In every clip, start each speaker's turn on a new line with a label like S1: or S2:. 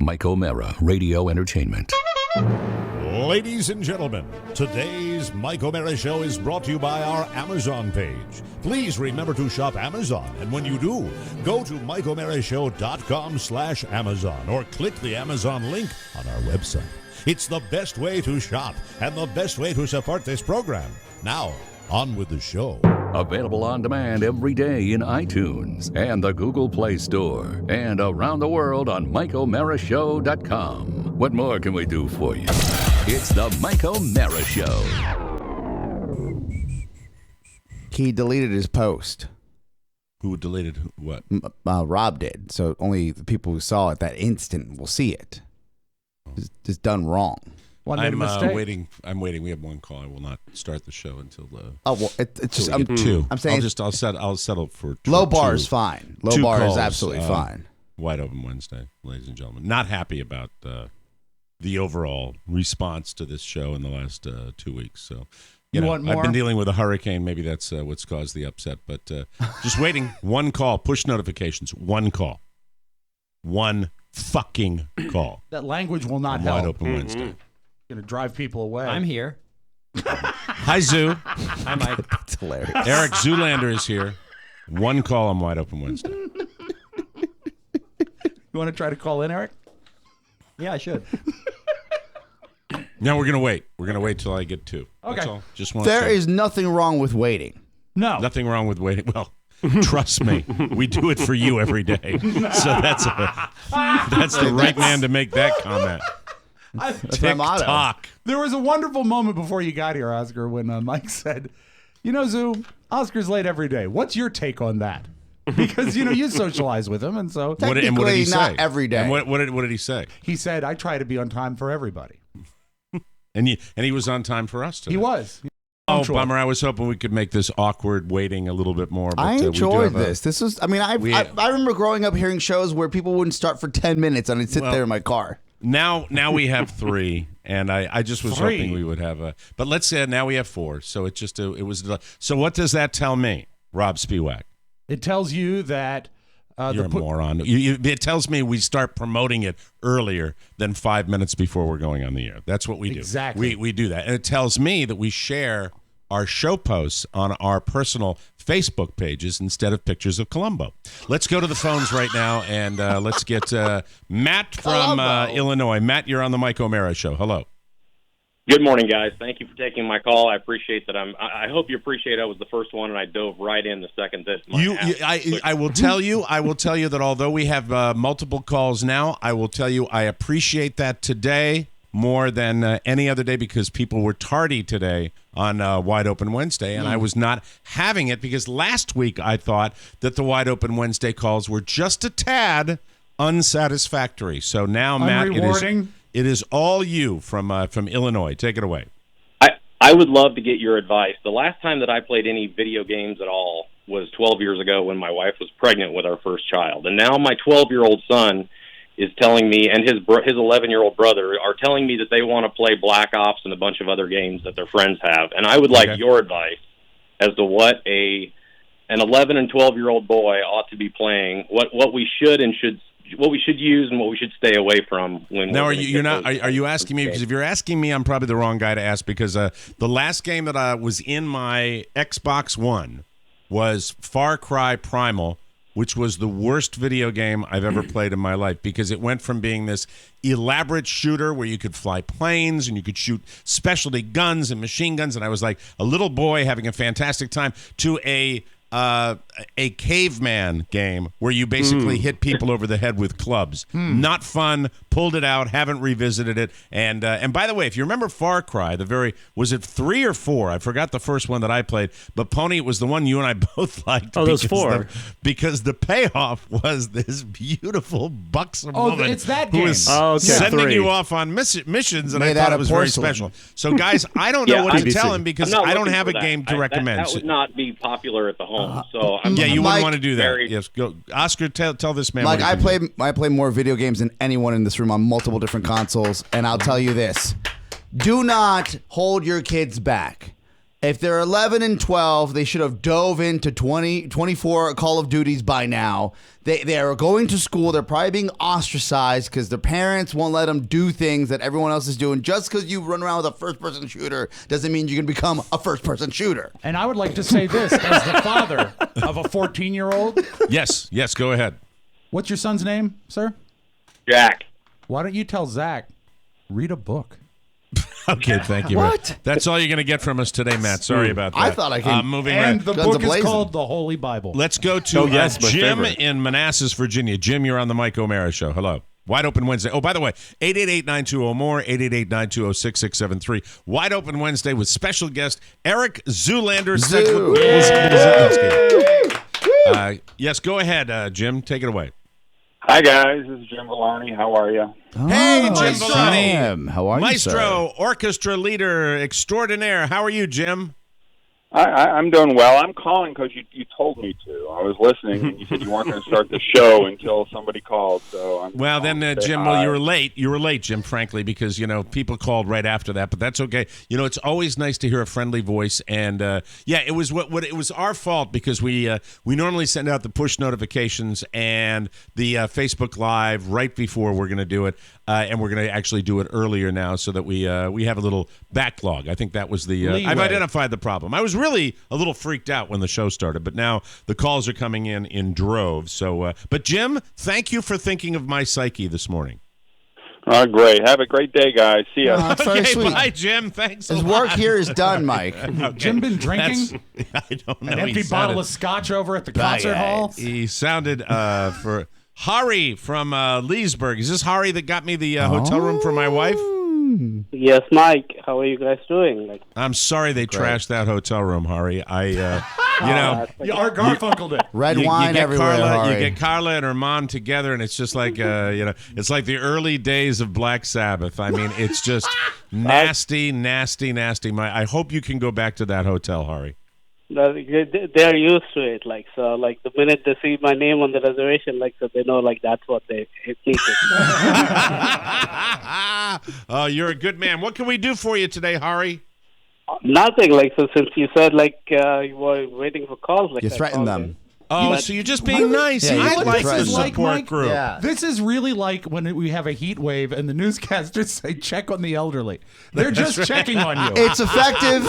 S1: Mike O'Mara, Radio Entertainment.
S2: Ladies and gentlemen, today's Mike O'Mara Show is brought to you by our Amazon page. Please remember to shop Amazon, and when you do, go to MikeO'MaraShow.com/Amazon or click the Amazon link on our website. It's the best way to shop and the best way to support this program. Now, on with the show.
S1: Available on demand every day in iTunes and the Google Play Store and around the world on MikeO'MaraShow.com. What more can we do for you? It's the Mike O'Mara Show.
S3: He deleted his post.
S4: Who deleted what?
S3: Rob did. So only the people who saw it that instant will see it. It's done wrong.
S4: I'm waiting. I'm waiting. We have one call. I will not start the show until.
S3: It's just
S4: two.
S3: I'm saying
S4: I'll settle for
S3: low bar is fine. Low bar
S4: calls,
S3: is absolutely fine.
S4: Wide Open Wednesday, ladies and gentlemen. Not happy about the overall response to this show in the last 2 weeks. So, you know,
S5: want more?
S4: I've been dealing with a hurricane. Maybe that's what's caused the upset. But just waiting. One call. Push notifications. One call. One fucking call.
S5: That language will not
S4: Wide
S5: help.
S4: Open Wednesday.
S5: Going to drive people away.
S6: I'm here.
S4: Hi, Zoo.
S6: Hi, Mike.
S3: It's hilarious.
S4: Eric Zoolander is here. One call on Wide Open Wednesday.
S5: You want to try to call in, Eric?
S6: Yeah, I should.
S4: Now we're gonna wait. We're gonna wait till I get two.
S5: Okay.
S4: That's all. Just want
S3: There is nothing wrong with waiting.
S5: No.
S4: nothing wrong with waiting. Well, trust me, we do it for you every day. So that's the right man to make that comment.
S3: That's my motto.
S4: TikTok.
S5: There was a wonderful moment before you got here, Oscar, when Mike said, you know, Zoo, Oscar's late every day. What's your take on that? Because, you know, you socialize with him, and so
S4: What did he
S3: Technically,
S4: say?
S3: not every day.
S4: And what did he say?
S5: he said, I try to be on time for everybody.
S4: And he was on time for us today.
S5: He was.
S4: Oh, bummer! I was hoping we could make this awkward waiting a little bit more. But,
S3: I
S4: we do
S3: enjoyed
S4: have
S3: this. This was, I mean, I remember growing up hearing shows where people wouldn't start for 10 minutes and I'd sit there in my car.
S4: Now we have three, and I just was hoping we would have a. But let's say now we have four, so it was. So what does that tell me, Rob Spiewak?
S5: It tells you that
S4: You're a moron. It tells me we start promoting it earlier than 5 minutes before we're going on the air. That's what we do.
S5: Exactly.
S4: We do that. And it tells me that we share our show posts on our personal Facebook pages instead of pictures of Columbo. Let's go to the phones right now, and let's get Matt from Illinois. Matt, you're on the Mike O'Mara Show. Hello.
S7: Good morning, guys. Thank you for taking my call. I appreciate that. I hope you appreciate I was the first one, and I dove right in the second that.
S4: I will tell you. I will tell you that although we have multiple calls now, I will tell you I appreciate that today more than any other day because people were tardy today on Wide Open Wednesday, and I was not having it because last week I thought that the Wide Open Wednesday calls were just a tad unsatisfactory. So now, Matt, it is all you from Illinois. Take it away.
S7: I would love to get your advice. The last time that I played any video games at all was 12 years ago when my wife was pregnant with our first child. And now my 12-year-old son is telling me, and his 11-year-old brother are telling me that they want to play Black Ops and a bunch of other games that their friends have. And I would like your advice as to what an 11 and 12-year-old boy ought to be playing, what we should use and what we should stay away from.
S4: Are you asking me? Because if you're asking me, I'm probably the wrong guy to ask because the last game that was in my Xbox One was Far Cry Primal, which was the worst video game I've ever played in my life because it went from being this elaborate shooter where you could fly planes and you could shoot specialty guns and machine guns, and I was like a little boy having a fantastic time, to a caveman game where you basically hit people over the head with clubs. Not fun. Pulled it out. Haven't revisited it. And by the way, if you remember Far Cry, was it 3 or 4? I forgot the first one that I played. But Pony, it was the one you and I both liked.
S6: Oh, those 4.
S4: Because the payoff was this beautiful buxom woman
S5: it's that
S4: who
S5: game.
S4: was sending you off on missions, and I thought it was very special. So, guys, I don't know what to tell him because I don't have a game to recommend.
S7: That would not be popular at the home. So
S4: you wouldn't want to do that.
S7: Very...
S4: Yes, go, Oscar. Tell this man.
S3: Mike, I play more video games than anyone in this room on multiple different consoles, and I'll tell you this: do not hold your kids back. If they're 11 and 12, they should have dove into 24 Call of Duties by now. They are going to school. They're probably being ostracized because their parents won't let them do things that everyone else is doing. Just because you run around with a first-person shooter doesn't mean you can become a first-person shooter.
S5: And I would like to say this as the father of a 14-year-old.
S4: Yes, go ahead.
S5: What's your son's name, sir?
S7: Jack.
S5: Why don't you tell Zach, read a book?
S4: Okay, thank you.
S3: What?
S4: That's all you're going to get from us today, Matt. Sorry about that.
S3: I thought I could.
S4: Moving
S5: And
S4: right.
S5: the
S3: Guns
S5: book is
S3: a-blazing.
S5: called The Holy Bible.
S4: Let's go to
S6: my
S4: Jim
S6: favorite.
S4: in Manassas, Virginia. Jim, you're on the Mike O'Mara Show. Hello. Wide Open Wednesday. Oh, by the way, 888-920-MORE, 888-920-6673. Wide Open Wednesday with special guest Eric Zoolander.
S3: Zoo.
S4: Yes, go ahead, Jim. Take it away.
S8: Hi, guys. This is Jim Villani. How are you?
S4: Hey, Jim
S3: Maestro.
S4: Villani.
S3: Jim, how are you,
S4: Maestro,
S3: sir?
S4: orchestra leader extraordinaire. How are you, Jim?
S8: I'm doing well. I'm calling because you told me to. I was listening, and you said you weren't going to start the show until somebody called. So I'm
S4: Well, then,
S8: calling to say
S4: Jim,
S8: hi.
S4: well, you were late. You were late, Jim, frankly, because, people called right after that, but that's okay. It's always nice to hear a friendly voice. And, it was it was our fault because we normally send out the push notifications and the Facebook Live right before we're going to do it. And we're going to actually do it earlier now so that we have a little backlog. I think that was the I've
S5: Leeway.
S4: identified the problem. I was really a little freaked out when the show started, but now the calls are coming in droves. So, but Jim, thank you for thinking of my psyche this morning.
S8: Great. Have a great day, guys. See ya.
S3: That's very
S4: Okay,
S3: sweet.
S4: bye, Jim. Thanks.
S3: His
S4: a
S3: work
S4: lot.
S3: here is done, Mike.
S5: Jim been drinking?
S4: I don't know.
S5: An empty
S4: He
S5: bottle
S4: sounded-
S5: of scotch over at the concert
S3: Right.
S5: hall?
S4: He sounded for Hari from Leesburg. Is this Hari that got me the hotel room for my wife?
S9: Yes, Mike. How are you guys doing?
S4: I'm sorry they trashed that hotel room, Hari.
S5: Yeah, Art Garfunkeled it.
S3: Red
S4: you
S3: wine
S4: get
S3: everywhere,
S4: Carla,
S3: Hari.
S4: you get Carla and her mom together, and it's just like it's like the early days of Black Sabbath. I mean, it's just nasty, nasty, nasty. I hope you can go back to that hotel, Hari.
S9: They're used to it. The minute they see my name on the reservation, so they know, that's what they think.
S4: Oh, you're a good man. What can we do for you today, Hari?
S9: Nothing. So since you said you were waiting for calls,
S3: You
S9: I
S3: threatened
S9: called
S3: them.
S4: Oh, so you're just being nice.
S3: Yeah, you
S4: I
S3: have to
S4: like
S3: try
S4: the
S3: to-
S4: support
S5: Mike?
S4: group.
S3: Yeah.
S5: This is really like when we have a heat wave and the newscasters say, check on the elderly. They're just checking on you.
S3: It's effective.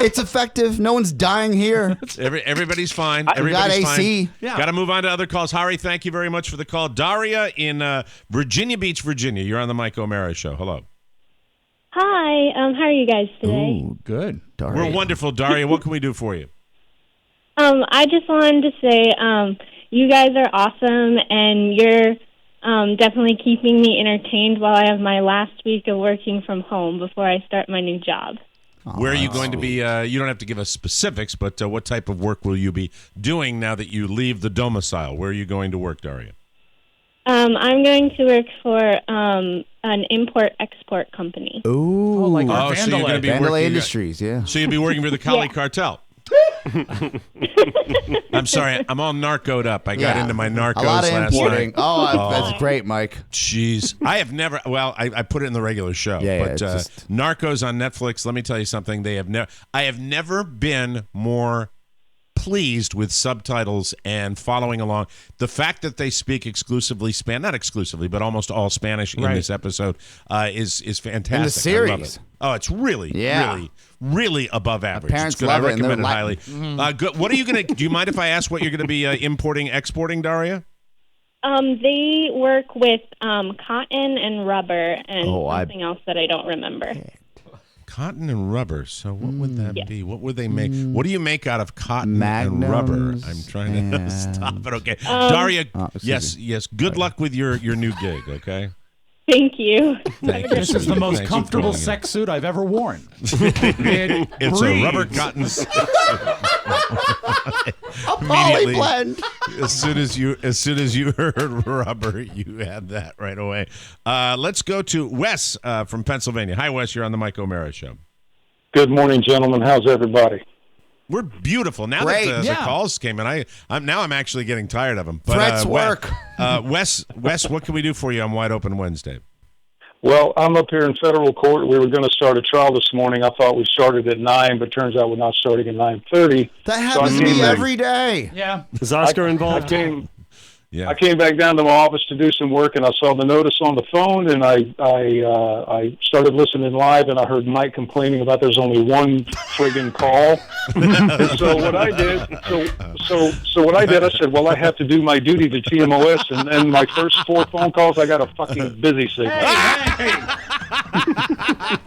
S3: It's effective. No one's dying here.
S4: Everybody's fine.
S3: We got
S4: Everybody's
S3: AC.
S4: fine.
S5: Yeah.
S4: Got to move on to other calls. Hari, thank you very much for the call. Daria in Virginia Beach, Virginia. You're on the Mike O'Mara Show. Hello.
S10: Hi, how are you guys today?
S5: Ooh, good.
S4: We're wonderful, Daria. What can we do for you?
S10: I just wanted to say you guys are awesome, and you're definitely keeping me entertained while I have my last week of working from home before I start my new job.
S4: Where are you going to be? You don't have to give us specifics, but what type of work will you be doing now that you leave the domicile? Where are you going to work, Daria?
S10: I'm going to work for an import-export company.
S3: Ooh.
S5: like
S4: Oh, so you're going to be
S3: Vandalay
S4: working.
S3: Industries, yeah.
S4: So you'll be working for the Kali
S10: Yeah.
S4: Cartel. I'm sorry, I'm all narcoed up. I got into my narcos
S3: A lot of
S4: last
S3: importing.
S4: night.
S3: Oh, that's great, Mike.
S4: Jeez, I have never. Well, I put it in the regular show,
S3: Yeah,
S4: but
S3: it's just-
S4: Narcos on Netflix. Let me tell you something. They have never. I have never been more pleased with subtitles and following along. The fact that they speak exclusively Spanish, not exclusively, but almost all Spanish in
S5: Right.
S4: this episode is fantastic.
S3: In the
S4: I love
S3: series.
S4: it. Oh, it's really,
S3: Yeah.
S4: really above average.
S3: parents
S4: It's good.
S3: love
S4: I
S3: it, and they're
S4: recommend it
S3: like-
S4: highly. Good. What are you going to? Do you mind if I ask what you're going to be importing, exporting, Daria?
S10: They work with cotton and rubber and
S3: Oh,
S10: something else that I don't remember.
S4: Cotton and rubber. So what would that
S10: Yeah.
S4: be? What would they make? What do you make out of cotton and rubber?
S3: Magnums
S4: I'm trying to
S3: and-
S4: stop it. Okay, Daria.
S3: Oh, excuse
S4: yes, yes. Good luck with your new gig. Okay.
S10: Thank you.
S4: Thank you.
S5: This is the most
S4: Thanks for
S5: comfortable
S4: calling in.
S5: sex suit I've ever worn. It
S4: It's
S5: breathes.
S4: a rubber cotton.
S3: A poly blend.
S4: As soon as you heard rubber, you had that right away. Let's go to Wes from Pennsylvania. Hi, Wes. You're on the Mike O'Mara Show.
S8: Good morning, gentlemen. How's everybody?
S4: We're beautiful now
S3: Great.
S4: that the
S5: Yeah.
S4: calls came in. I'm actually getting tired of them. But,
S3: Threats work.
S4: Wes, what can we do for you on Wide Open Wednesday?
S11: Well, I'm up here in federal court. We were going to start a trial this morning. I thought we started at 9, but turns out we're not starting at 9:30.
S3: That happens to me every day.
S5: Yeah.
S12: Is Oscar involved?
S11: I came back down to my office to do some work, and I saw the notice on the phone, and I started listening live, and I heard Mike complaining about there's only one friggin' call. And so what I did, I said, well, I have to do my duty to TMOS, and then my first 4 phone calls, I got a fucking busy signal.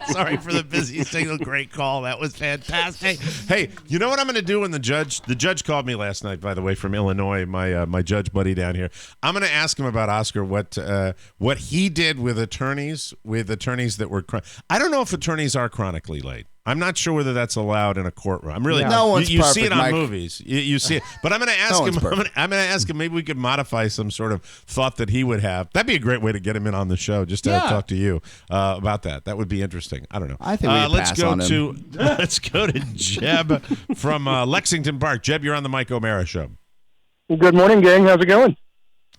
S4: Sorry for the busy signal. Great call. That was fantastic. Hey, you know what I'm going to do when the judge called me last night, by the way, from Illinois, my judge buddy down here. I'm going to ask him about Oscar, what he did with attorneys that were I don't know if attorneys are chronically late. I'm not sure whether that's allowed in a courtroom. I'm really
S3: No one's
S4: you see it
S3: perfect,
S4: on
S3: Mike.
S4: movies. You see it, but I'm going to ask him. I'm going to ask him. Maybe we could modify some sort of thought that he would have. That'd be a great way to get him in on the show, just to talk to you about that. That would be interesting. I don't know.
S3: I think we
S4: let's
S3: pass
S4: go
S3: on him.
S4: let's go to Jeb from Lexington Park. Jeb, you're on the Mike O'Mara show.
S13: Good morning, gang. How's it going?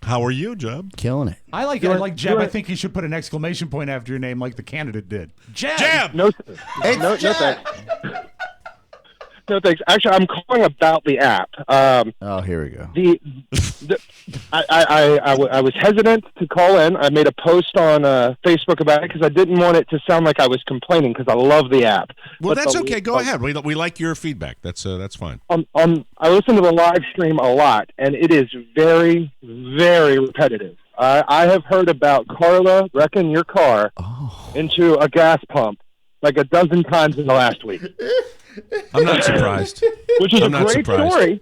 S4: How are you, Jeb?
S3: Killing it.
S5: I like Jeb. I think you should put an exclamation point after your name like the candidate did. Jeb!
S4: Jeb!
S13: No thanks. No thanks. Actually, I'm calling about the app.
S3: Here we go.
S13: I was hesitant to call in. I made a post on Facebook about it because I didn't want it to sound like I was complaining because I love the app.
S4: Well, that's okay. Go ahead. We like your feedback. That's fine.
S13: I listen to the live stream a lot, and it is very, very repetitive. I have heard about Carla wrecking your car into a gas pump like a dozen times in the last week.
S4: I'm not surprised.
S13: Which is
S4: I'm
S13: a
S4: not
S13: great
S4: surprised.
S13: story.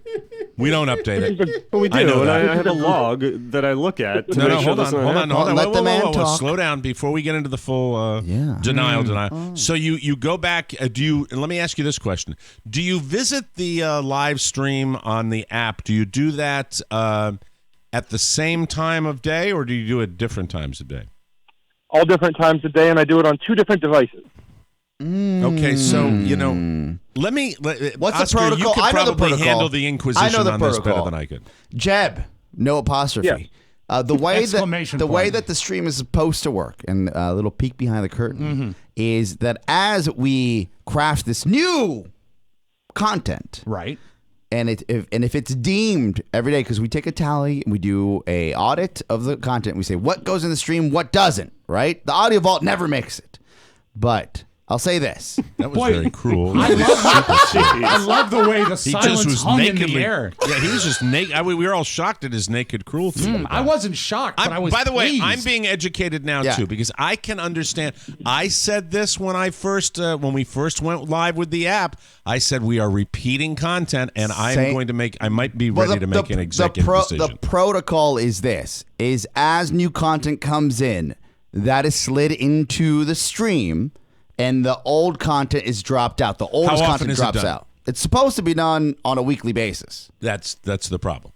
S4: We don't update it.
S12: But we do,
S4: I know
S12: and
S4: that.
S12: I have a log that I look at. To make sure
S4: hold
S12: that's not
S4: on.
S12: happening.
S3: Let the man talk.
S4: Slow down before we get into the full denial. So you go back. And let me ask you this question: do you visit the live stream on the app? Do you do that at the same time of day, or do you do it different times of day?
S13: All different times of day, and I do it on 2 different devices.
S4: Okay, so let me.
S3: What's
S4: Oscar,
S3: the protocol?
S4: You could
S3: I know the
S4: probably
S3: protocol.
S4: handle the Inquisition on this better
S3: protocol.
S4: than I could.
S3: Jeb, no apostrophe.
S13: Yeah.
S3: The way
S5: Exclamation
S3: way
S5: point.
S3: that the stream is supposed to work, and a little peek behind the curtain, is that as we craft this new content,
S5: Right.
S3: and if it's deemed every day, because we take a tally, we do a audit of the content, we say what goes in the stream, what doesn't. Right? The audio vault never makes it, but I'll say this.
S4: That was very cruel.
S5: I love the way the
S4: He
S5: silence
S4: just was
S5: hung in
S4: nakedly.
S5: the air.
S4: Yeah, he was just naked. We were all shocked at his naked cruelty.
S5: I wasn't shocked, but I was
S4: By the way,
S5: pleased.
S4: I'm being educated now too because I can understand. I said this when we first went live with the app. I said we are repeating content, and I might be ready to make an executive decision.
S3: The protocol is this: is as new content comes in, that is slid into the stream. And the old content is dropped out. The oldest content drops out. It's supposed to be done on a weekly basis.
S4: That's the problem.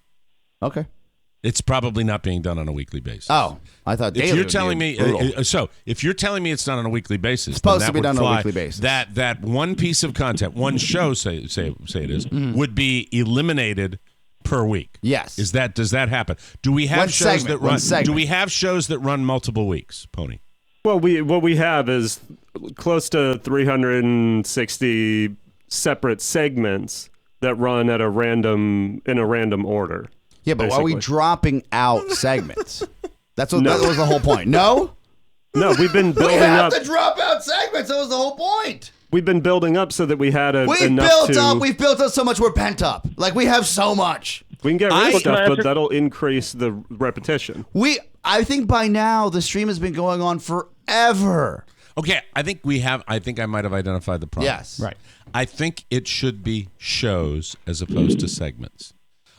S3: Okay.
S4: It's probably not being done on a weekly basis.
S3: Oh, I thought daily.
S4: If you're
S3: would
S4: telling
S3: be
S4: me,
S3: brutal.
S4: if you're telling me it's done on a weekly basis,
S3: It's supposed
S4: then
S3: to be
S4: that would
S3: done on a
S4: fly.
S3: weekly basis.
S4: That one piece of content, one show, say it is, would be eliminated per week.
S3: Yes.
S4: Does that happen? Do we have
S3: One
S4: shows
S3: segment,
S4: that run?
S3: one segment.
S4: Do we have shows that run multiple weeks, Pony?
S12: Well, what we have is close to 360 separate segments that run in a random order.
S3: Yeah, but are we
S12: basically.
S3: dropping out segments? That was the whole point. No?
S12: No, we've been
S3: We
S12: building
S3: have
S12: up.
S3: to drop out segments. That was the whole point.
S12: We've been building up so that we had
S3: We've
S12: enough
S3: built up so much. We're pent up. Like we have so much.
S12: We can get rid of stuff,
S13: Can I
S12: but
S13: answer-
S12: that'll increase the repetition.
S3: I think by now the stream has been going on forever.
S4: Okay, I think I might have identified the problem.
S3: Yes.
S5: Right.
S4: I think it should be shows as opposed to segments.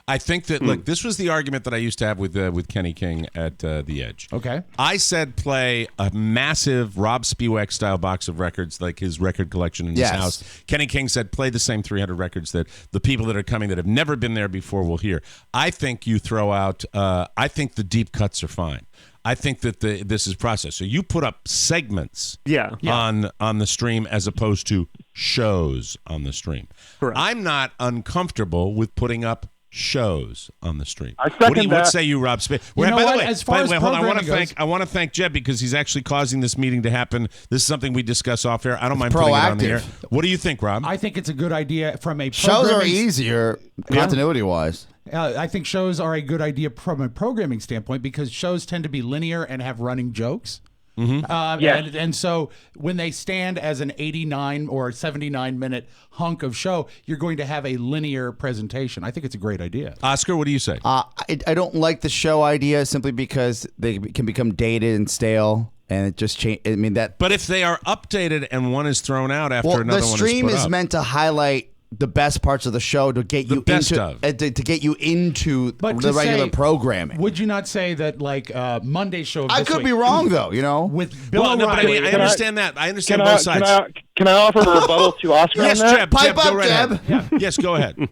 S4: I think that look, this was the argument that I used to have with Kenny King at The Edge.
S5: Okay.
S4: I said play a massive Rob Spiewak style box of records, like his record collection in his
S3: Yes.
S4: house. Kenny King said play the same 300 records that the people that are coming that have never been there before will hear. I think you throw out. I think the deep cuts are fine. I think that this is processed. So you put up segments on the stream as opposed to shows on the stream.
S12: Correct.
S4: I'm not uncomfortable with putting up shows on the stream.
S13: I second
S4: What
S13: that.
S4: say you, Rob Spade?
S5: You know
S4: by
S5: what?
S4: the way,
S5: As far as
S4: hold on,
S5: programming
S4: I want to thank Jeb because he's actually causing this meeting to happen. This is something we discuss off air. I don't mind putting it on the air. What do you think, Rob?
S5: I think it's a good idea from a
S3: Shows are
S5: programming-
S3: easier continuity wise.
S5: I think shows are a good idea from a programming standpoint because shows tend to be linear and have running jokes. And so when they stand as an 89 or 79 minute hunk of show, you're going to have a linear presentation. I think it's a great idea.
S4: Oscar, what do you say?
S3: I don't like the show idea simply because they can become dated and stale. And it just change. I mean that.
S4: But if they are updated and one is thrown out after
S3: Well,
S4: another
S3: the
S4: one
S3: stream
S4: is put
S3: is
S4: up.
S3: meant to highlight the best parts of the show to get you to get you into
S5: But
S3: the
S5: to
S3: regular
S5: say-
S3: programming.
S5: Would you not say that like Monday's show? Of
S3: I
S5: this
S3: could
S5: week-
S3: be wrong though. You know,
S5: with Bill
S4: Well, no, but I
S5: O'Reilly.
S4: mean, I understand that. I understand
S13: Can
S4: both
S13: I,
S4: sides.
S13: can I offer a rebuttal to Oscar
S4: Yes,
S13: on that?
S4: Jeb.
S3: Pipe
S4: Jeb,
S3: up,
S4: go right
S3: Jeb.
S4: ahead. Yes, go ahead.
S13: All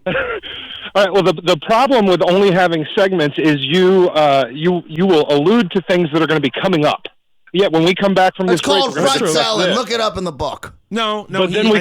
S13: right. Well, the problem with only having segments is you will allude to things that are going to be coming up. Yeah, when we come back from
S3: it's
S13: this break,
S3: called
S13: we're gonna
S3: front
S13: discuss
S3: selling.
S13: this.
S3: Look it up in the book.
S4: No,
S13: But then we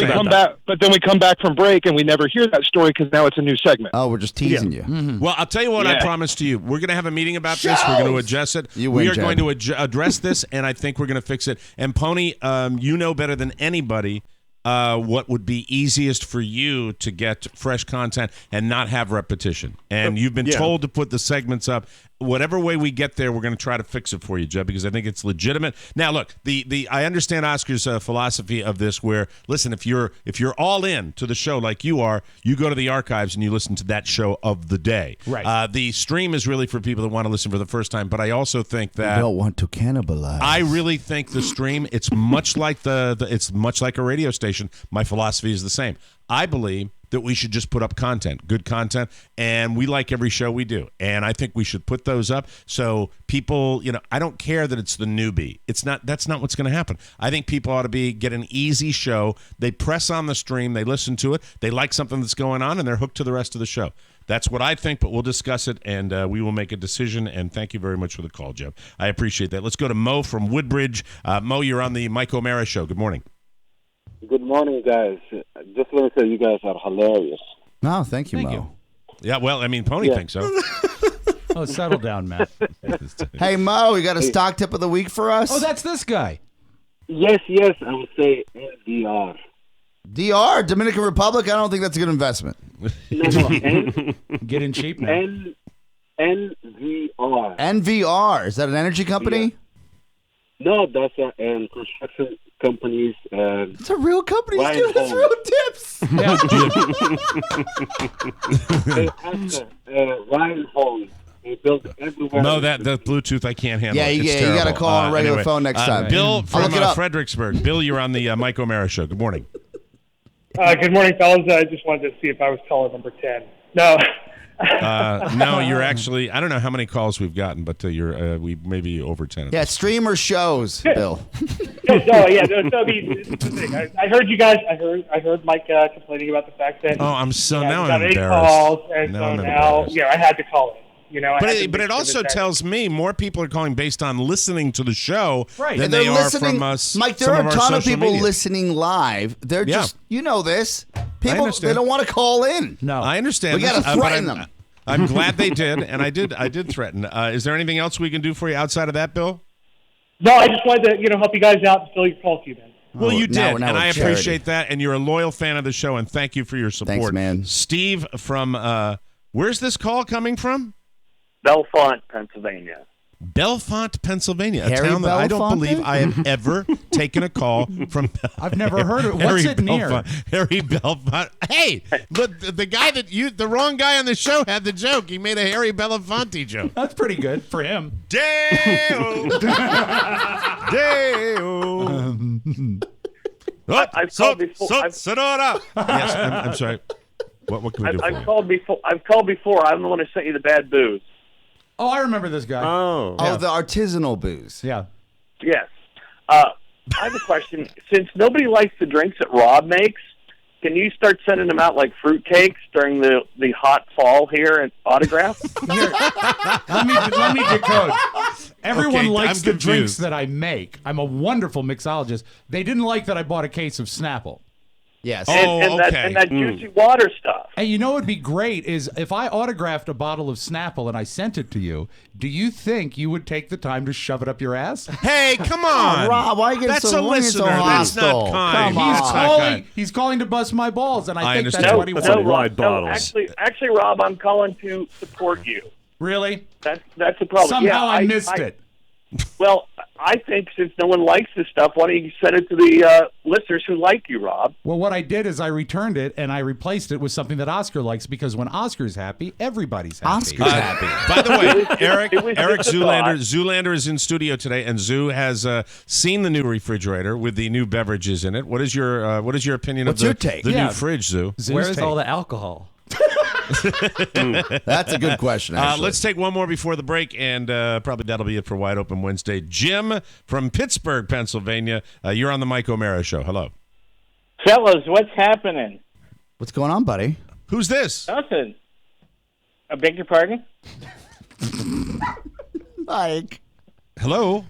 S13: come back. But then we come back from break and we never hear that story because now it's a new segment.
S3: Oh, we're just teasing you.
S4: Well, I'll tell you what I
S13: Yeah.
S4: promised to you. We're going to have a meeting about this. We're going to adjust it.
S3: You
S4: we
S3: win,
S4: are
S3: Jeb.
S4: going to address this, and I think we're going to fix it. And Pony, you know better than anybody what would be easiest for you to get fresh content and not have repetition. And you've been told to put the segments up. Whatever way we get there, we're going to try to fix it for you, Jeb, because I think it's legitimate. Now, look, I understand Oscar's philosophy of this. Where listen, if you're all in to the show like you are, you go to the archives and you listen to that show of the day.
S5: Right.
S4: The stream is really for people that want to listen for the first time. But I also think that
S3: I don't want to cannibalize.
S4: I really think the stream. It's much like it's much like a radio station. My philosophy is the same. I believe that we should just put up content, good content, and we like every show we do. And I think we should put those up so people, I don't care that it's the newbie. That's not what's going to happen. I think people ought to get an easy show. They press on the stream, they listen to it, they like something that's going on, and they're hooked to the rest of the show. That's what I think, but we'll discuss it, and we will make a decision. And thank you very much for the call, Jeff. I appreciate that. Let's go to Mo from Woodbridge. Mo, you're on the Mike O'Mara Show. Good morning.
S14: Good morning, guys. Just want to say you guys are hilarious.
S3: No, thank you, Mo.
S4: Yeah, well, I mean, Pony thinks so.
S5: Oh, settle down, Matt.
S3: Hey, Mo, you got a stock tip of the week for us?
S5: Oh, that's this guy.
S14: Yes, I would say NDR.
S3: DR, Dominican Republic? I don't think that's a good investment.
S14: No,
S5: Getting cheap now.
S14: NVR.
S3: NVR, is that an energy company?
S14: No, that's a construction companies.
S3: It's a real company.
S14: Ryan
S3: Dude, it's
S14: Holmes.
S3: real tips.
S14: Ryan Holmes. He built everywhere.
S4: No, that Bluetooth I can't handle.
S3: Yeah,
S4: It's
S3: you
S4: terrible.
S3: got to call on a regular phone next time.
S4: Bill
S3: I'll
S4: from
S3: look it up.
S4: Fredericksburg. Bill, you're on the Mike O'Mara Show. Good morning.
S15: Good morning, fellas. I just wanted to see if I was caller number 10. No.
S4: No, you're actually. I don't know how many calls we've gotten, but we maybe over 10.
S3: Yeah, streamer shows, Bill.
S15: So I heard you guys. I heard Mike complaining about the fact that.
S4: Oh, I'm
S15: got
S4: I'm
S15: 8
S4: embarrassed.
S15: calls, and
S4: Now
S15: so
S4: I'm
S15: now,
S4: embarrassed.
S15: I had to call it. I
S4: But
S15: had to
S4: it
S15: make
S4: also
S15: sure that-
S4: tells me more people are calling based on listening to the show
S3: Right.
S4: than
S3: And
S4: they
S3: they're
S4: are
S3: listening,
S4: from us.
S3: Mike, there
S4: some
S3: are
S4: of
S3: a
S4: our
S3: ton of
S4: social
S3: people
S4: media.
S3: listening live. They're
S4: Yeah.
S3: just, you know this. People,
S4: understand.
S3: they don't want to call in.
S5: No.
S4: I understand.
S3: We got to
S4: this, but
S3: threaten them.
S4: I'm glad they did, and I did threaten. Is there anything else we can do for you outside of that, Bill?
S15: No, I just wanted to help you guys out and fill your call queue, man.
S4: Well, you did,
S3: now
S4: and
S3: we're
S4: I
S3: charity.
S4: appreciate that. And you're a loyal fan of the show, and thank you for your support.
S3: Thanks, man.
S4: Steve from where's this call coming from?
S16: Belfont, Pennsylvania.
S4: Belfont, Pennsylvania, a
S3: Harry
S4: town that I don't
S3: Belafonte?
S4: believe I have ever taken a call from.
S5: I've never heard of it. What's it near?
S4: Harry Belafonte. Hey, look, the guy the wrong guy on the show had the joke. He made a Harry Belafonte joke.
S5: That's pretty good for him.
S4: Deo. Deo.
S16: I've called before.
S4: Sonora. Yes, I'm sorry. What can we do for you?
S16: I've called before. I'm the one who sent you the bad booze.
S5: Oh, I remember this guy.
S3: Oh, the artisanal booze.
S5: Yeah.
S16: Yes. I have a question. Since nobody likes the drinks that Rob makes, can you start sending them out like fruitcakes during the hot fall here at Autograph?
S5: Let me decode. Everyone
S4: Okay,
S5: likes
S4: I'm
S5: the drinks
S4: confused.
S5: that I make. I'm a wonderful mixologist. They didn't like that I bought a case of Snapple.
S3: Yes.
S16: And that juicy water stuff.
S5: And you know what would be great is if I autographed a bottle of Snapple and I sent it to you, do you think you would take the time to shove it up your ass?
S4: Hey, come on.
S3: Oh, Rob, why are you getting
S4: That's
S3: so
S4: a listener. That's not kind.
S5: He's calling to bust my balls, and I think
S4: understand.
S5: that's what he wants.
S16: Actually, Rob, I'm calling to support you.
S5: Really?
S16: That's the problem.
S5: Somehow I missed it.
S16: Well, I think since no one likes this stuff, why don't you send it to the listeners who like you, Rob?
S5: Well, what I did is I returned it and I replaced it with something that Oscar likes because when Oscar's happy, everybody's happy.
S3: Oscar's happy.
S4: By the way, Eric
S16: just a thought.
S4: Zoolander is in studio today, and Zoo has seen the new refrigerator with the new beverages in it. What is your opinion
S3: What's
S4: of
S3: your take?
S4: the new fridge, Zoo?
S6: Where's all the alcohol?
S3: That's a good question, actually.
S4: Let's take one more before the break, and probably that'll be it for Wide Open Wednesday. Jim from Pittsburgh, Pennsylvania. You're on the Mike O'Mara Show. Hello.
S17: Fellas, what's happening?
S3: What's going on, buddy?
S4: Who's this?
S17: Nothing. I beg your pardon?
S3: Mike.
S4: Hello.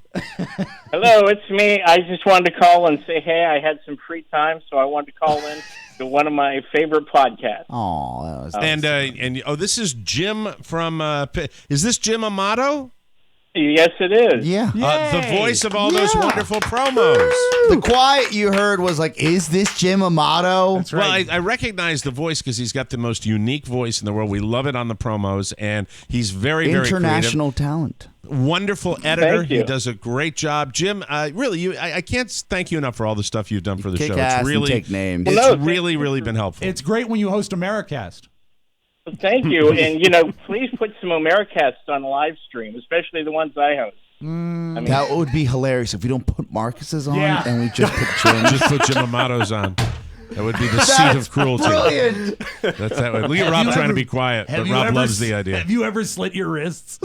S17: Hello, it's me. I just wanted to call and say, hey, I had some free time, so I wanted to call in to one of my favorite podcasts.
S3: Oh, that was
S4: and this is Jim from. Is this Jim Amato?
S17: Yes, it is.
S3: Yeah.
S4: The voice of all those wonderful promos.
S3: The quiet you heard was like, is this Jim Amato?
S5: That's right.
S4: Well, I recognize the voice because he's got the most unique voice in the world. We love it on the promos, and he's very, very
S3: international talent.
S4: Wonderful editor.
S17: Thank you.
S4: He does a great job. Jim, really, I can't thank you enough for all the stuff you've done for the
S3: Kick
S4: show.
S3: ass
S4: It's really,
S3: and take names.
S4: it's really been helpful.
S5: It's great when you host AmeriCast.
S17: Well, thank you. And, please put some Americasts on live stream, especially the ones I host.
S3: That would be hilarious if we don't put Marcus's on
S5: Yeah.
S3: and we just put Jim.
S4: Just put Jim Amato's on. That would be the seat of cruelty.
S3: Brilliant.
S4: That's that way. Look at Rob trying to be quiet, but Rob loves the idea.
S5: Have you ever slit your wrists?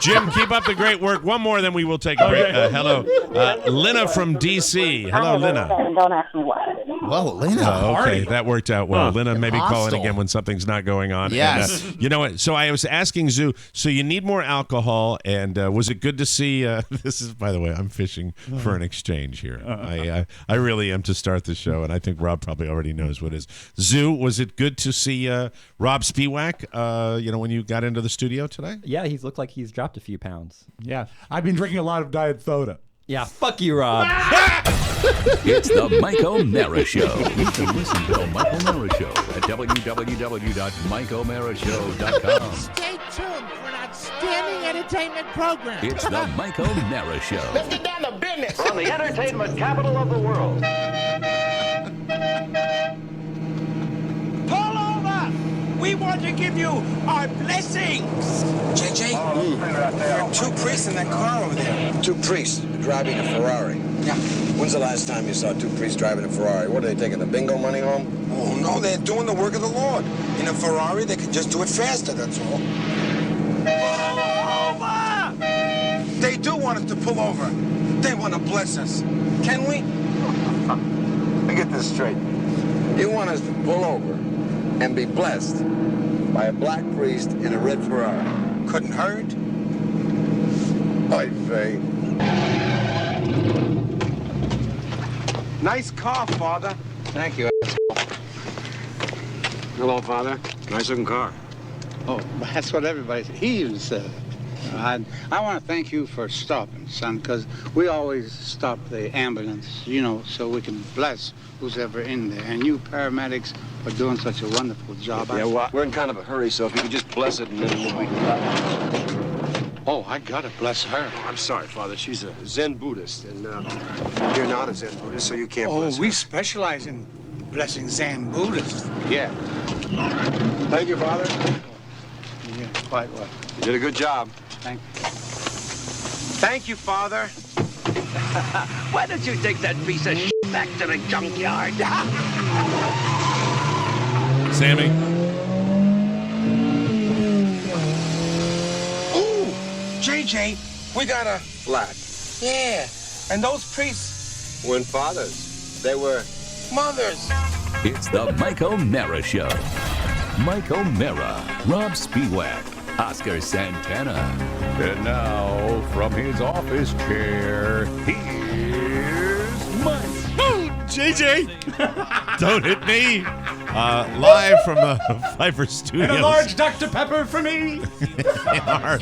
S4: Jim, keep up the great work. One more, then we will take a break. Hello. Lena from D.C. Hello, Lena.
S18: Don't ask me why.
S3: Well, Lena.
S4: Oh, okay, that worked out well. Lena, maybe call in
S3: Hostile.
S4: again when something's not going on.
S3: Yes.
S4: And, you know what? So I was asking Zoo, so you need more alcohol, and was it good to see, this is, by the way, I'm fishing for an exchange here. I really am to start the show, and I think Rob probably already knows what it is. Zoo, was it good to see Rob Spiewak, when you got into the studio today?
S6: Yeah, he's looked like he's dropped a few pounds.
S5: Yeah. I've been drinking a lot of Diet Soda.
S6: Yeah, fuck you, Rob.
S1: It's the Mike O'Mara Show. You can listen to the Mike O'Mara Show at www.mikeomarashow.com.
S19: Stay tuned for an outstanding entertainment program.
S1: It's the Mike O'Mara Show.
S19: Let's get down to business.
S20: From the entertainment capital of the world.
S19: Pull over. We want to give you our blessings.
S21: JJ, there are two priests in that car over there.
S22: Two priests driving a Ferrari.
S21: Yeah.
S22: When's the last time you saw two priests driving a Ferrari? What are they taking, the bingo money home?
S21: Oh, no, they're doing the work of the Lord. In a Ferrari, they can just do it faster, that's all.
S19: Pull over.
S21: They do want us to pull over. They want to bless us. Can we?
S22: Let me get this straight. You want us to pull over and be blessed by a black priest in a red Ferrari?
S21: Couldn't hurt.
S22: Oy vey.
S21: Nice car, Father.
S22: Thank you, Hello, Father. Nice looking car.
S23: Oh, that's what everybody says. He even said it. I want to thank you for stopping, son, because we always stop the ambulance, so we can bless who's ever in there. And you paramedics are doing such a wonderful job.
S22: Yeah, well, we're in kind of a hurry, so if you could just bless it and then we'll be done.
S23: Oh, I gotta bless her.
S22: Oh, I'm sorry, Father. She's a Zen Buddhist, and you're not a Zen Buddhist, so you can't bless her.
S23: We specialize in blessing Zen Buddhists. Yeah.
S22: Thank you, Father.
S23: Yeah, quite well.
S22: You did a good job.
S23: Thank you.
S21: Thank you, Father.
S20: Why don't you take that piece of shit back to the junkyard?
S4: Sammy?
S21: Ooh, JJ, we got a...
S22: Flat.
S21: Yeah, and those priests,
S22: Weren't fathers. They were...
S21: mothers.
S1: It's the Mike O'Mara Show. Mike O'Mara, Rob Spiewak, Oscar Santana. And now, from his office chair, here's Mike.
S4: Oh, Luigi, don't hit me. Live from the Pfeiffer Studios.
S5: And a large Dr. Pepper for me.
S4: In our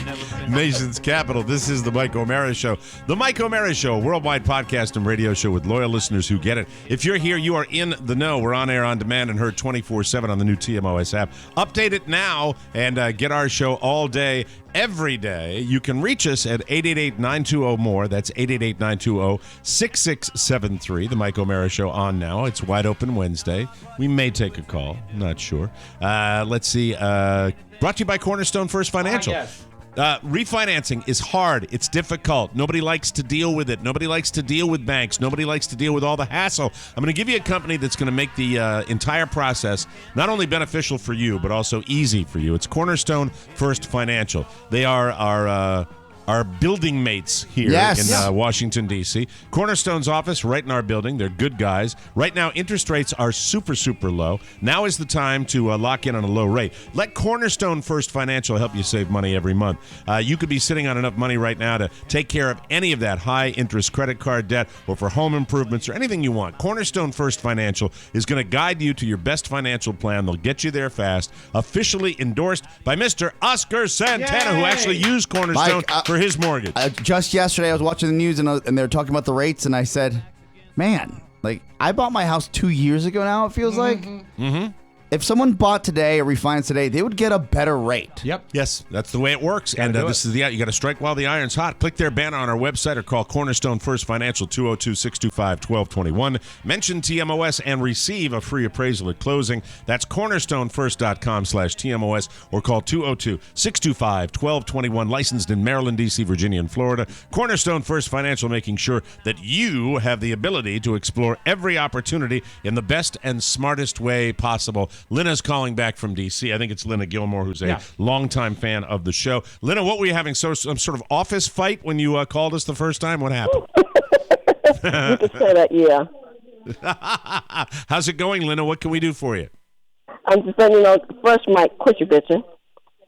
S4: nation's capital, this is the Mike O'Mara Show. The Mike O'Mara Show, a worldwide podcast and radio show with loyal listeners who get it. If you're here, you are in the know. We're on air on demand and heard 24/7 on the new TMOS app. Update it now and get our show all day, every day. You can reach us at 888-920-MORE. That's 888-920-6673. The Mike O'Mara Show on now. It's wide open Wednesday. We may take a call. I'm not sure. Let's see. Brought to you by Cornerstone First Financial.
S5: Yes.
S4: Refinancing is hard. It's difficult. Nobody likes to deal with it. Nobody likes to deal with banks. Nobody likes to deal with all the hassle. I'm going to give you a company that's going to make the entire process not only beneficial for you, but also easy for you. It's Cornerstone First Financial. They are our building mates here in Washington, D.C. Cornerstone's office right in our building. They're good guys. Right now, interest rates are super, super low. Now is the time to lock in on a low rate. Let Cornerstone First Financial help you save money every month. You could be sitting on enough money right now to take care of any of that high-interest credit card debt or for home improvements or anything you want. Cornerstone First Financial is going to guide you to your best financial plan. They'll get you there fast. Officially endorsed by Mr. Oscar Santana, who actually used Cornerstone for his mortgage.
S3: Just yesterday, I was watching the news and they were talking about the rates, and I said, man, like, I bought my house 2 years ago now, it feels like.
S4: Mm-hmm.
S3: If someone bought today or refinanced today, they would get a better rate.
S5: Yep.
S4: Yes, that's the way it works. And this is you got to strike while the iron's hot. Click their banner on our website or call Cornerstone First Financial 202-625-1221. Mention TMOS and receive a free appraisal at closing. That's cornerstonefirst.com/TMOS or call 202-625-1221. Licensed in Maryland, D.C., Virginia, and Florida. Cornerstone First Financial, making sure that you have the ability to explore every opportunity in the best and smartest way possible. Lena's calling back from D.C. I think it's Lena Gilmore, who's a longtime fan of the show. Lena, what were you having? Some sort of office fight when you called us the first time? What happened?
S2: You could say that, yeah.
S4: How's it going, Lena? What can we do for you?
S2: I'm just letting you know, first, Mike, quit your bitching.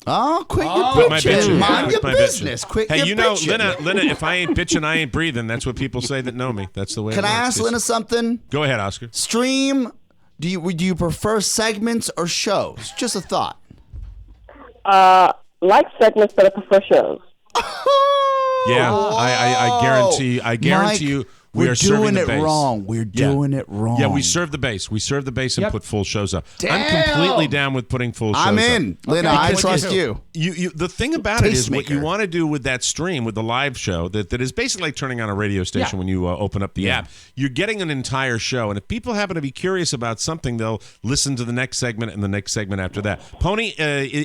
S3: Oh, quit your
S4: bitching.
S3: Mind your
S4: My
S3: business.
S4: bitching.
S3: Quit
S4: hey,
S3: your
S4: you know,
S3: bitching.
S4: Lena, if I ain't bitching, I ain't breathing. That's what people say that know me. That's the way
S3: Can
S4: it
S3: I
S4: works.
S3: ask Lena something?
S4: Go ahead, Oscar.
S3: Stream, do you prefer segments or shows? Just a thought.
S2: Like segments, but I prefer shows.
S4: Yeah, I guarantee
S3: Mike,
S4: you.
S3: We're
S4: are serving
S3: doing
S4: the
S3: it
S4: base.
S3: wrong. We're doing it wrong.
S4: Yeah, we serve the base. We serve the base and put full shows up.
S3: Damn.
S4: I'm completely down with putting full shows up.
S3: I'm in. Lena, I trust you.
S4: The thing about it is what you want to do with that stream, with the live show, that is basically like turning on a radio station when you open up the app. You're getting an entire show, and if people happen to be curious about something, they'll listen to the next segment and the next segment after that. Pony,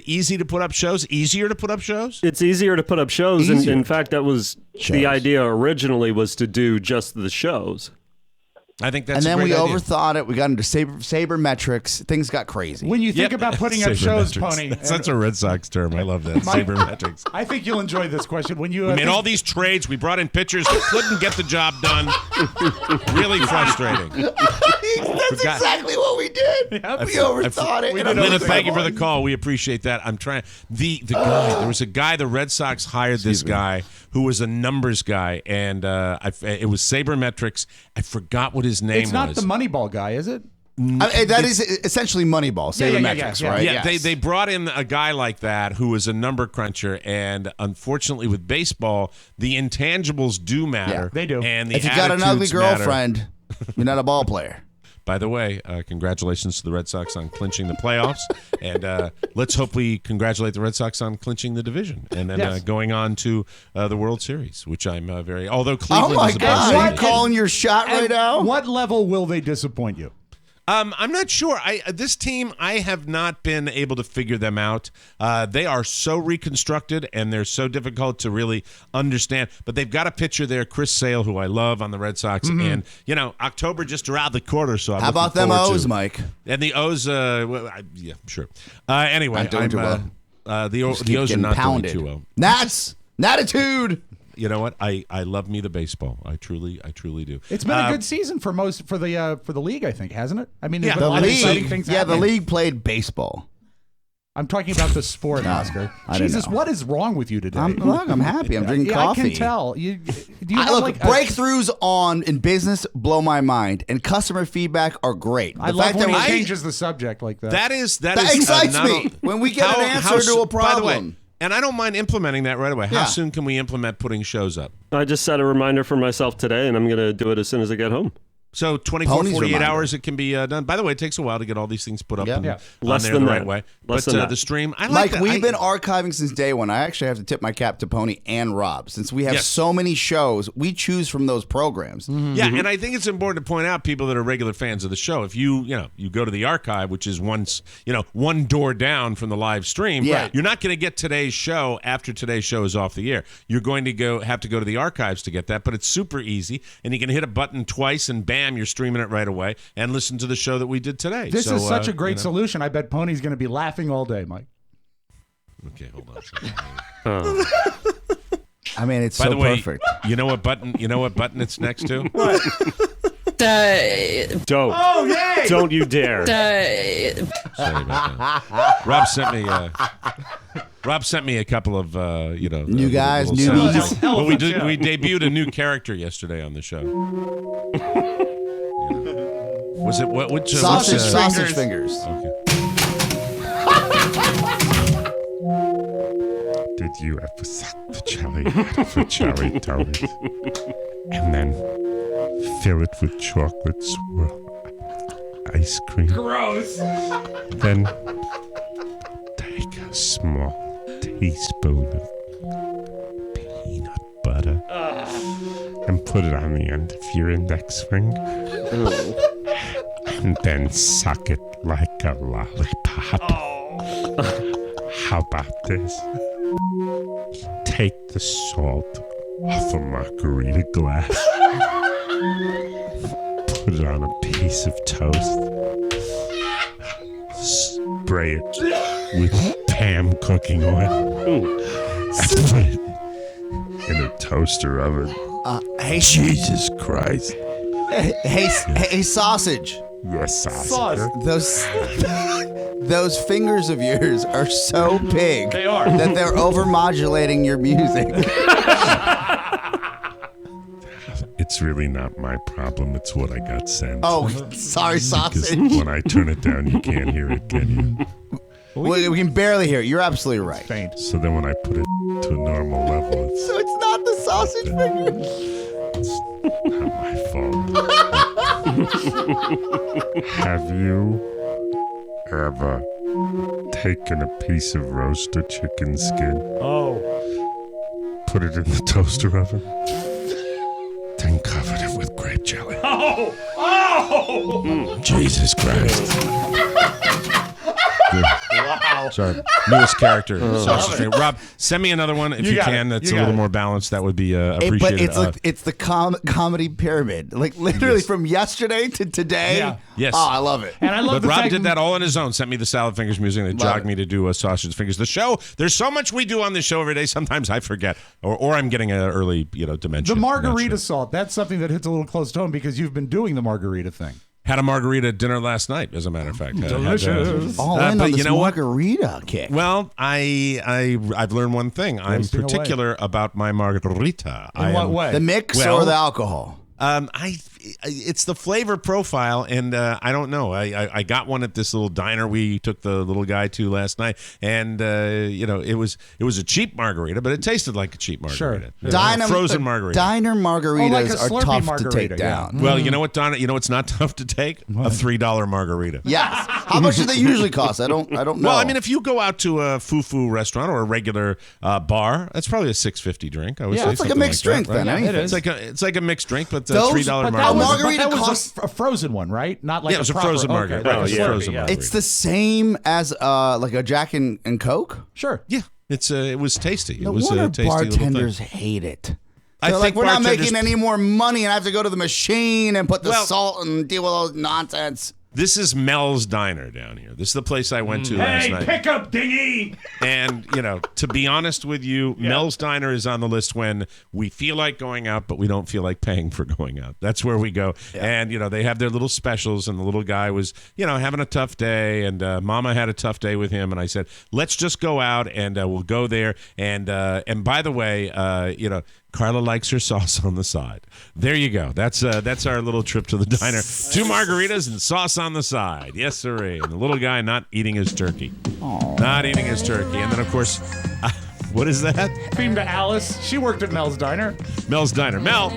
S4: easy to put up shows? Easier to put up shows?
S12: It's easier to put up shows. And in fact, that was the idea originally, was to do just the shows.
S4: I think that's
S3: and then
S4: a great
S3: we
S4: idea.
S3: overthought it. We got into sabermetrics. Things got crazy.
S5: When you think about putting up shows, Pony.
S4: That's a Red Sox term. I love that. Sabermetrics.
S5: I think you'll enjoy this question. When you
S4: We made all these trades. We brought in pitchers who couldn't get the job done. Really frustrating.
S3: That's exactly what we did. We overthought it.
S4: Lena, thank you for the call. We appreciate that. I'm trying. The guy. There was a guy. The Red Sox hired this guy who was a numbers guy, and it was Sabermetrics. I forgot what his name was.
S5: It's not the Moneyball guy, is it?
S3: That is essentially Moneyball, sabermetrics, right?
S4: Yeah,
S3: Yes.
S4: they brought in a guy like that who was a number cruncher, and unfortunately with baseball, the intangibles do matter.
S3: Yeah,
S5: they do.
S4: And the
S3: if you got an ugly
S4: attitudes matter.
S3: girlfriend, you're not a ball player.
S4: By the way, congratulations to the Red Sox on clinching the playoffs, and let's hope we congratulate the Red Sox on clinching the division, and then going on to the World Series, which I'm very. Although Cleveland,
S3: Oh my
S4: is
S3: God! Are you calling your shot right now?
S5: What level will they disappoint you?
S4: I'm not sure. This team, I have not been able to figure them out. They are so reconstructed, and they're so difficult to really understand. But they've got a pitcher there, Chris Sale, who I love on the Red Sox. And, October just around the corner, so I'm
S3: How about
S4: looking
S3: them
S4: forward
S3: O's,
S4: to.
S3: Mike?
S4: And the O's, yeah, sure. Anyway,
S3: Not doing too well.
S4: The O's are
S3: getting
S4: not
S3: pounded.
S4: doing too well.
S3: That's attitude.
S4: You know what? I love me the baseball. I truly do.
S5: It's been a good season for the league, I think, hasn't it? I mean, there's been
S3: The
S5: a lot of exciting
S3: league,
S5: things
S3: the
S5: happening.
S3: league played baseball.
S5: I'm talking about the sport, Oscar.
S3: I don't
S5: Jesus,
S3: know.
S5: what is wrong with you today?
S3: I'm happy. I'm drinking coffee.
S5: I can tell. Do you have
S3: look,
S5: like
S3: breakthroughs in business blow my mind, and customer feedback are great.
S5: I love when he changes the subject like that.
S4: That
S3: That excites me when we get an answer to a problem.
S4: By the way, and I don't mind implementing that right away. How soon can we implement putting shows up?
S12: I just set a reminder for myself today, and I'm going to do it as soon as I get home.
S4: So 24, 48 hours it can be done. By the way, it takes a while to get all these things put up on
S12: Less
S4: there
S12: than
S4: the
S12: that.
S4: right way.
S12: Less
S4: But
S12: than that.
S4: the stream, I like
S3: Mike,
S4: that.
S3: we've been archiving since day one. I actually have to tip my cap to Pony and Rob. Since we have so many shows, we choose from those programs.
S4: Yeah, and I think it's important to point out people that are regular fans of the show. If you go to the archive, which is one door down from the live stream, you're not going to get today's show after today's show is off the air. You're going to have to go to the archives to get that, but it's super easy, and you can hit a button twice, and bam, you're streaming it right away and listen to the show that we did today.
S5: This is such a great solution. I bet Pony's going to be laughing all day, Mike.
S4: Okay, hold on a second.
S3: I mean, it's
S4: By the way,
S3: perfect.
S4: You know what button it's next to?
S5: What?
S12: Don't.
S5: Oh, yay!
S12: Don't you dare.
S4: Sorry about that. Rob sent me a couple of
S3: new guys, new
S4: sounds.
S3: me's.
S4: Well, we debuted a new character yesterday on the show. Was it which
S3: sausage fingers?
S4: Okay.
S7: Did you ever suck the jelly out of a cherry toast and then fill it with chocolate swirl ice cream?
S5: Gross.
S7: Then take a small teaspoon of peanut butter and put it on the end of your index finger. And then suck it like a lollipop. How about this? Take the salt off a margarita glass. Put it on a piece of toast. Spray it with Pam cooking oil. And put it in a toaster oven.
S3: Hey,
S7: Jesus Christ.
S3: Hey, sausage.
S7: Yes, sausage.
S3: Those fingers of yours are so big
S5: They are.
S3: that they're overmodulating your music.
S7: It's really not my problem. It's what I got sent.
S3: Oh, sorry,
S7: Because
S3: sausage.
S7: when I turn it down, you can't hear it, can you?
S3: We can barely hear it. You're absolutely right.
S5: Faint.
S7: So then when I put it to a normal level, it's
S3: So it's not the sausage fingers.
S7: not my fault. Have you ever taken a piece of roasted chicken skin, put it in the toaster oven, then covered it with grape jelly? Jesus Christ.
S5: Wow.
S4: Sorry, newest character. Sausage finger. Rob, send me another one if you can. That's a little more balanced. That would be appreciated.
S3: But it's the comedy pyramid. Like literally from yesterday to today.
S5: Yeah.
S4: Yes.
S3: Oh, I love it.
S5: And I love
S4: But
S5: the
S4: Rob
S5: fact
S4: did that all on his own. Sent me the salad fingers music. They jogged me to do sausage fingers. The show. There's so much we do on this show every day. Sometimes I forget, or I'm getting an early dimension.
S5: The margarita salt. That's something that hits a little close to home because you've been doing the margarita thing.
S4: Had a margarita at dinner last night, as a matter of fact.
S5: Delicious.
S3: All in
S4: but
S3: on this
S4: you know what?
S3: margarita kick.
S4: Well, I've learned one thing. I'm
S5: Wasting
S4: particular about my margarita.
S5: In what way?
S3: The mix or the alcohol?
S4: It's the flavor profile, and I don't know. I got one at this little diner we took the little guy to last night, and it was a cheap margarita, but it tasted like a cheap margarita.
S3: Sure.
S4: Frozen margarita.
S3: Diner margaritas
S5: like a
S3: are
S5: Slurpee
S3: tough
S5: margarita,
S3: to take down.
S4: Well, you know what, Donna? You know what's not tough to take? A $3 margarita.
S3: Yes. How much do they usually cost? I don't know.
S4: Well, I mean, if you go out to a foo-foo restaurant or a regular bar, that's probably a $6.50 drink. I would say
S3: it's like a mixed drink then.
S5: Yeah, it is.
S4: It's like a mixed drink, but
S3: Those-
S4: $3
S3: but
S4: margarita.
S3: margarita
S5: that was
S3: costs-
S5: a frozen one, right? Not like
S4: Yeah, it was a
S5: proper,
S4: frozen
S5: okay,
S4: margarita.
S5: like a
S4: Yeah,
S5: Slurpee,
S4: frozen
S5: yeah.
S4: margarita.
S3: It's the same as like a Jack and Coke.
S5: Sure.
S4: Yeah, it was tasty.
S3: No
S4: It was
S3: wonder
S4: a tasty little
S3: bartenders
S4: thing.
S3: hate it.
S4: I
S3: They're
S4: think
S3: like, we're not
S4: bartenders-
S3: making any more money, and I have to go to the machine and put the salt and deal with all this nonsense.
S4: This is Mel's Diner down here. This is the place I went to last night.
S5: Hey, pickup dinghy!
S4: And, to be honest with you, Mel's Diner is on the list when we feel like going out, but we don't feel like paying for going out. That's where we go. Yeah. And, they have their little specials, and the little guy was, having a tough day, and Mama had a tough day with him, and I said, let's just go out, and we'll go there. And by the way, Carla likes her sauce on the side. There you go. That's our little trip to the diner. 2 margaritas and sauce on the side. Yes, sirree. And the little guy not eating his turkey.
S3: Aww.
S4: Not eating his turkey. And then, of course, what is that?
S5: Theme to Alice. She worked at Mel's Diner.
S4: Mel's Diner. Mel,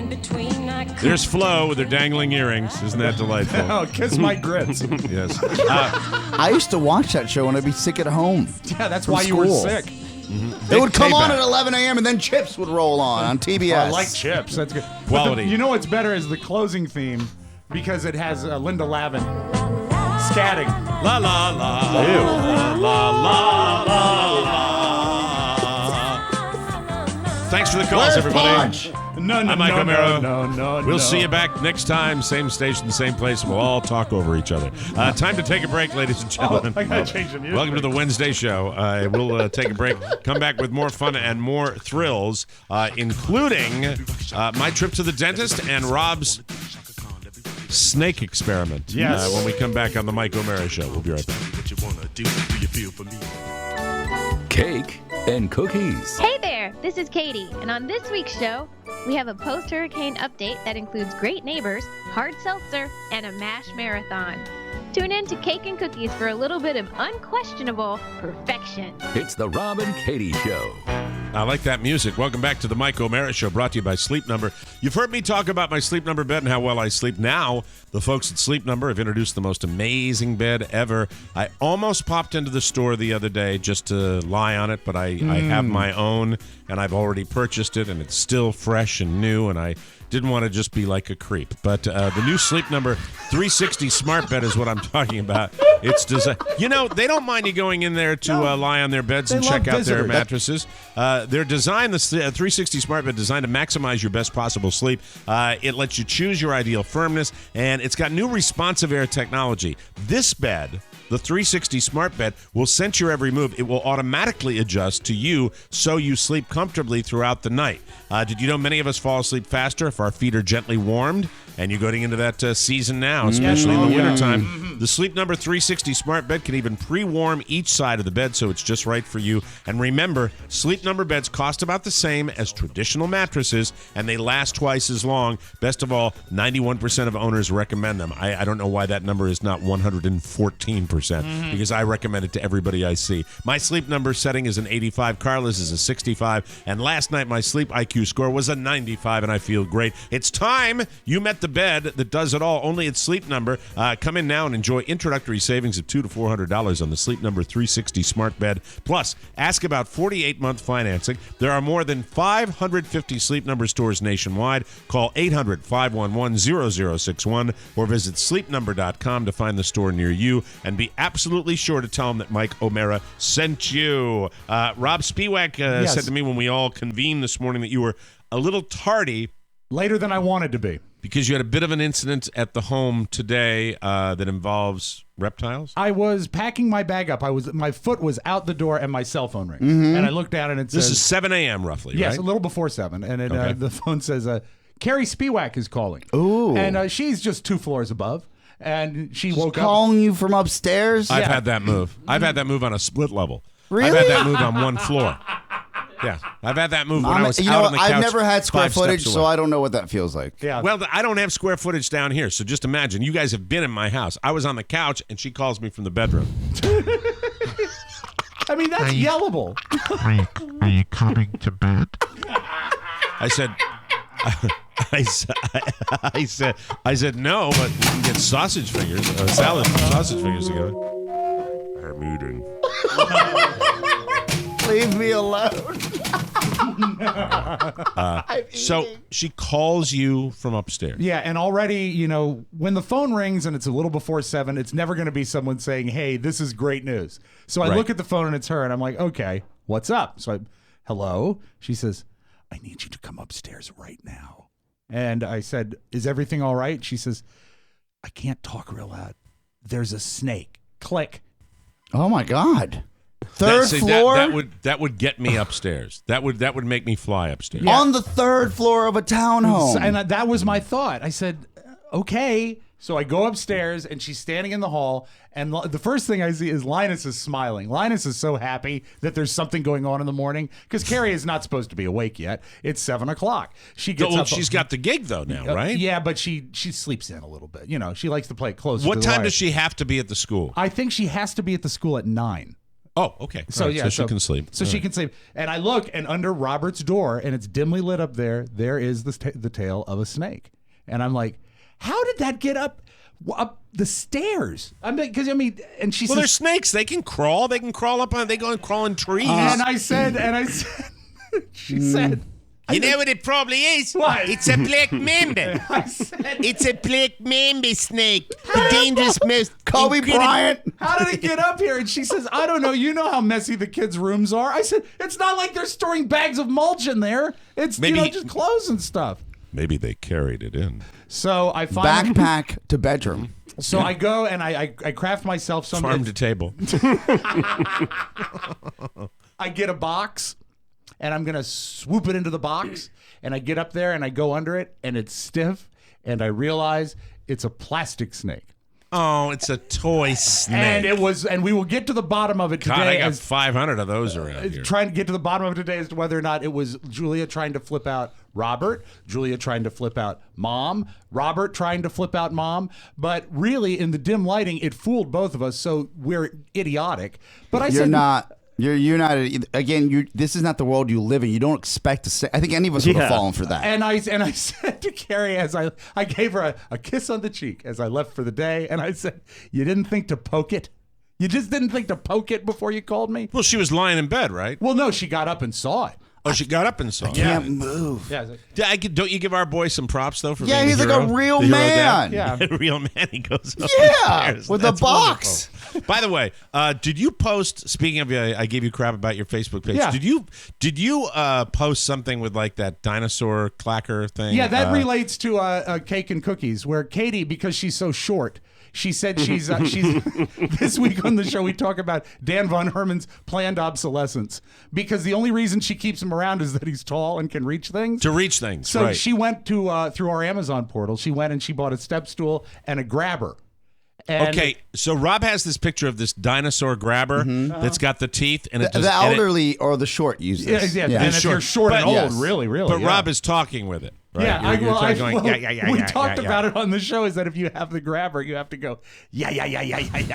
S4: there's Flo with her dangling earrings. Isn't that delightful?
S5: Oh, kiss my grits.
S4: Yes.
S3: I used to watch that show when I'd be sick at home.
S5: Yeah, that's why you were sick.
S4: Mm-hmm.
S3: It would come on at 11 a.m. and then Chips would roll on TBS.
S5: I like Chips. That's good.
S4: Quality.
S5: You know what's better is the closing theme because it has Linda Lavin scatting.
S4: La la la. La la la la. Thanks for the calls, everybody.
S5: No,
S4: I'm Mike O'Mara.
S5: No.
S4: We'll see you back next time, same station, same place, and we'll all talk over each other. Time to take a break, ladies and gentlemen.
S5: I gotta change the music.
S4: Welcome to the Wednesday show. We'll take a break, come back with more fun and more thrills, including my trip to the dentist and Rob's snake experiment.
S5: Yes.
S4: When we come back on the Mike O'Mara show. We'll be right back.
S1: Cake and cookies.
S9: Hey there, this is Katie, and on this week's show, we have a post-hurricane update that includes great neighbors, hard seltzer, and a MASH marathon. Tune in to Cake and Cookies for a little bit of unquestionable perfection.
S1: It's the Rob and Katie Show.
S4: I like that music. Welcome back to the Mike O'Mara Show, brought to you by Sleep Number. You've heard me talk about my Sleep Number bed and how well I sleep. Now, the folks at Sleep Number have introduced the most amazing bed ever. I almost popped into the store the other day just to lie on it, but I have my own, and I've already purchased it, and it's still fresh and new, and I didn't want to just be like a creep. But the new Sleep Number 360 smart bed is what I'm talking about. It's designed. They don't mind you going in there to lie on their beds and check out their mattresses. They're designed, the 360 smart bed, designed to maximize your best possible sleep. It lets you choose your ideal firmness, and it's got new responsive air technology. This bed, the 360 smart bed, will sense your every move. It will automatically adjust to you so you sleep comfortably throughout the night. Did you know many of us fall asleep faster if our feet are gently warmed? And you're going into that season now, especially in the wintertime. The Sleep Number 360 smart bed can even pre-warm each side of the bed, so it's just right for you. And remember, Sleep Number beds cost about the same as traditional mattresses, and they last twice as long. Best of all, 91% of owners recommend them. I don't know why that number is not 114%, because I recommend it to everybody I see. My Sleep Number setting is an 85. Carla's is a 65. And last night, my Sleep IQ score was a 95, and I feel great. It's time you met the bed that does it all, only at Sleep Number. Come in now and enjoy introductory savings of $200 to $400 on the Sleep Number 360 smart bed. Plus, ask about 48-month financing. There are more than 550 Sleep Number stores nationwide. Call 800-511-0061 or visit sleepnumber.com to find the store near you, and be absolutely sure to tell them that Mike O'Mara sent you. Rob Spiewak said to me when we all convened this morning that you were a little tardy.
S5: Later than I wanted to be.
S4: Because you had a bit of an incident at the home today that involves reptiles?
S5: I was packing my bag up. My foot was out the door and my cell phone rings. And I looked down and it says...
S4: This is 7 a.m. roughly,
S5: yes,
S4: right?
S5: a little before 7. And
S4: Okay.
S5: the phone says, Carrie Spiewak is calling.
S3: Ooh.
S5: And she's just 2 floors above. And she woke up...
S3: calling you from upstairs?
S4: I've had that move. I've had that move on a split level.
S3: Really?
S4: I've had that move on one floor. Yeah, I've had that move when I was out on the couch.
S3: I've never had square
S4: 5 steps
S3: footage, so
S4: away.
S3: I don't know what that feels like.
S5: Yeah.
S4: Well, I don't have square footage down here, so just imagine. You guys have been in my house. I was on the couch, and she calls me from the bedroom.
S5: I mean, that's yellable.
S7: Are you coming to bed?
S4: I said... I said no, but we can get sausage fingers, salad sausage fingers together. I'm eating.
S3: Leave me alone.
S4: So she calls you from upstairs.
S5: Yeah, and already, when the phone rings and it's a little before 7, it's never going to be someone saying, hey, this is great news. So I look at the phone and it's her, and I'm like, okay, what's up? So hello? She says, I need you to come upstairs right now. And I said, is everything all right? She says, I can't talk real loud. there's a snake. Click.
S3: Oh my God. Third floor?
S4: That would get me upstairs. That would make me fly upstairs.
S3: Yeah. On the third floor of a townhome.
S5: And that was my thought. I said, okay. So I go upstairs, and she's standing in the hall, and the first thing I see is Linus is smiling. Linus is so happy that there's something going on in the morning, because Carrie is not supposed to be awake yet. It's 7 o'clock. She gets up.
S4: She's got the gig, though, now, right?
S5: Yeah, but she sleeps in a little bit. You know, she likes to play close to the
S4: What time
S5: wire.
S4: does she have to be at the school?
S5: I think she has to be at the school at 9.
S4: Oh, okay.
S5: So
S4: Right,
S5: yeah,
S4: so she can sleep.
S5: So
S4: All
S5: she
S4: right.
S5: can sleep. And I look, and under Robert's door, and it's dimly lit up there. There is the tail of a snake, and I'm like, how did that get up the stairs? And she
S4: Well,
S5: says,
S4: they're snakes. They can crawl. They can crawl up on. They go and crawl in trees.
S5: and I said, she said.
S19: You know what it probably is?
S5: What?
S19: It's a black mamba. It's a black mamba snake. The dangerous most.
S3: Kobe Bryant.
S5: How did it get up here? And she says, I don't know. You know how messy the kids' rooms are. I said, it's not like they're storing bags of mulch in there. It's just clothes and stuff.
S4: Maybe they carried it in.
S5: So I find
S3: backpack to bedroom.
S5: So I go and I craft myself some
S4: Farm to table.
S5: I get a box, and I'm gonna swoop it into the box, and I get up there and I go under it, and it's stiff, and I realize it's a plastic snake.
S4: Oh, it's a toy snake.
S5: And we will get to the bottom of it today.
S4: God, I got 500 of those around here.
S5: Trying to get to the bottom of it today as to whether or not it was Julia trying to flip out Robert, Julia trying to flip out Mom, Robert trying to flip out Mom. But really, in the dim lighting, it fooled both of us, so we're idiotic. But I said,
S3: not. You're not. Again, this is not the world you live in. You don't expect to say. I think any of us would have fallen for that.
S5: And I said to Carrie, as I gave her a kiss on the cheek as I left for the day, and I said, you didn't think to poke it? You just didn't think to poke it before you called me?
S4: Well, she was lying in bed, right?
S5: Well, no, she got up and saw it.
S4: Oh, she got up and saw.
S3: I can't move.
S5: Yeah.
S4: Don't you give our boy some props though for
S3: Yeah,
S4: being
S3: he's
S4: the
S3: like
S4: hero?
S3: a real
S4: The hero
S3: man.
S4: dad?
S5: Yeah.
S4: A real man. He goes up
S3: Yeah,
S4: the stairs.
S3: with a
S4: That's
S3: box.
S4: wonderful. By the way, did you post? Speaking of, I gave you crap about your Facebook page.
S5: Yeah.
S4: Did you post something with like that dinosaur clacker thing?
S5: Yeah, that relates to Cake and Cookies, where Katie, because she's so short, she said she's this week on the show we talk about Dan von Herman's planned obsolescence, because the only reason she keeps him around is that he's tall and can reach things.
S4: To reach things,
S5: So
S4: right.
S5: she went to through our Amazon portal. She went and she bought a step stool and a grabber. And
S4: Okay, so Rob has this picture of this dinosaur grabber that's got the teeth, and it
S3: The
S4: just, and it-
S3: elderly or the short use this.
S5: Yeah, and if you're short and old, really,
S4: But
S5: yeah.
S4: Rob is talking with it. Right?
S5: Yeah,
S4: You're kind of going,
S5: we talked about it on the show. Is that if you have the grabber, you have to go, yeah.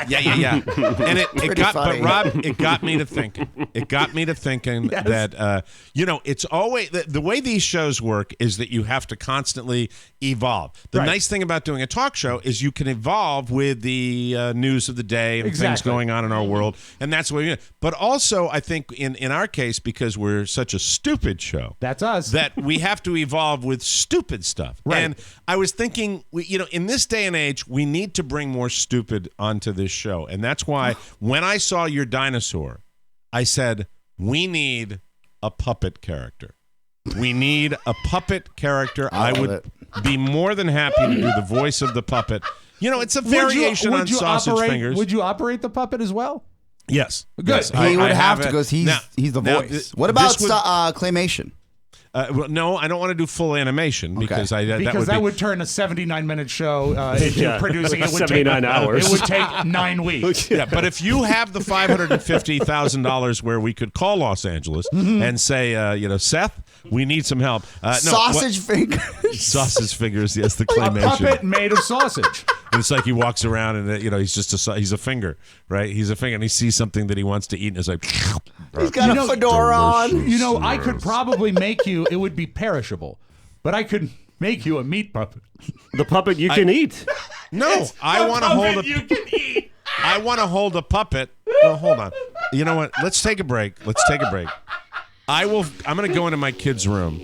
S4: And it got,
S3: funny.
S4: but Rob, it got me to thinking. It got me to thinking that it's always the way these shows work is that you have to constantly evolve. The
S5: Right.
S4: nice thing about doing a talk show is you can evolve with the news of the day and things
S5: Exactly.
S4: going on in our world, and that's what we. But also, I think in our case, because we're such a stupid show,
S5: That's us.
S4: that we have to evolve with stupid stuff.
S5: Right.
S4: And I was thinking, in this day and age, we need to bring more stupid onto this show. And that's why when I saw your dinosaur, I said, we need a puppet character. We need a puppet character. I
S3: love
S4: would
S3: it.
S4: be more than happy to do the voice of the puppet. It's a variation on sausage fingers.
S5: Would you operate the puppet as well?
S4: Yes.
S5: Good.
S4: Yes,
S3: He would
S4: I
S3: have to
S4: it.
S3: because he's the
S4: Now,
S3: voice. What about
S4: this would-
S3: claymation?
S4: Well, no, I don't want to do full animation because
S5: That would turn a 79-minute show into producing. It would
S12: 79 hours.
S5: It would take 9 weeks.
S4: Yeah, but if you have the $550,000 where we could call Los Angeles and say, Seth, we need some help.
S3: Sausage fingers.
S4: Sausage fingers, yes, the
S5: A
S4: claymation.
S5: puppet made of sausage.
S4: And it's like he walks around and he's just he's a finger, right? He's a finger, and he sees something that he wants to eat, and it's like
S3: He's got a fedora on.
S5: I could probably make you. It would be perishable, but I could make you a meat puppet.
S12: The puppet you can eat.
S4: No, I want to hold
S5: You can eat.
S4: I want to hold a puppet. Well, hold on. You know what? Let's take a break. I'm going to go into my kid's room,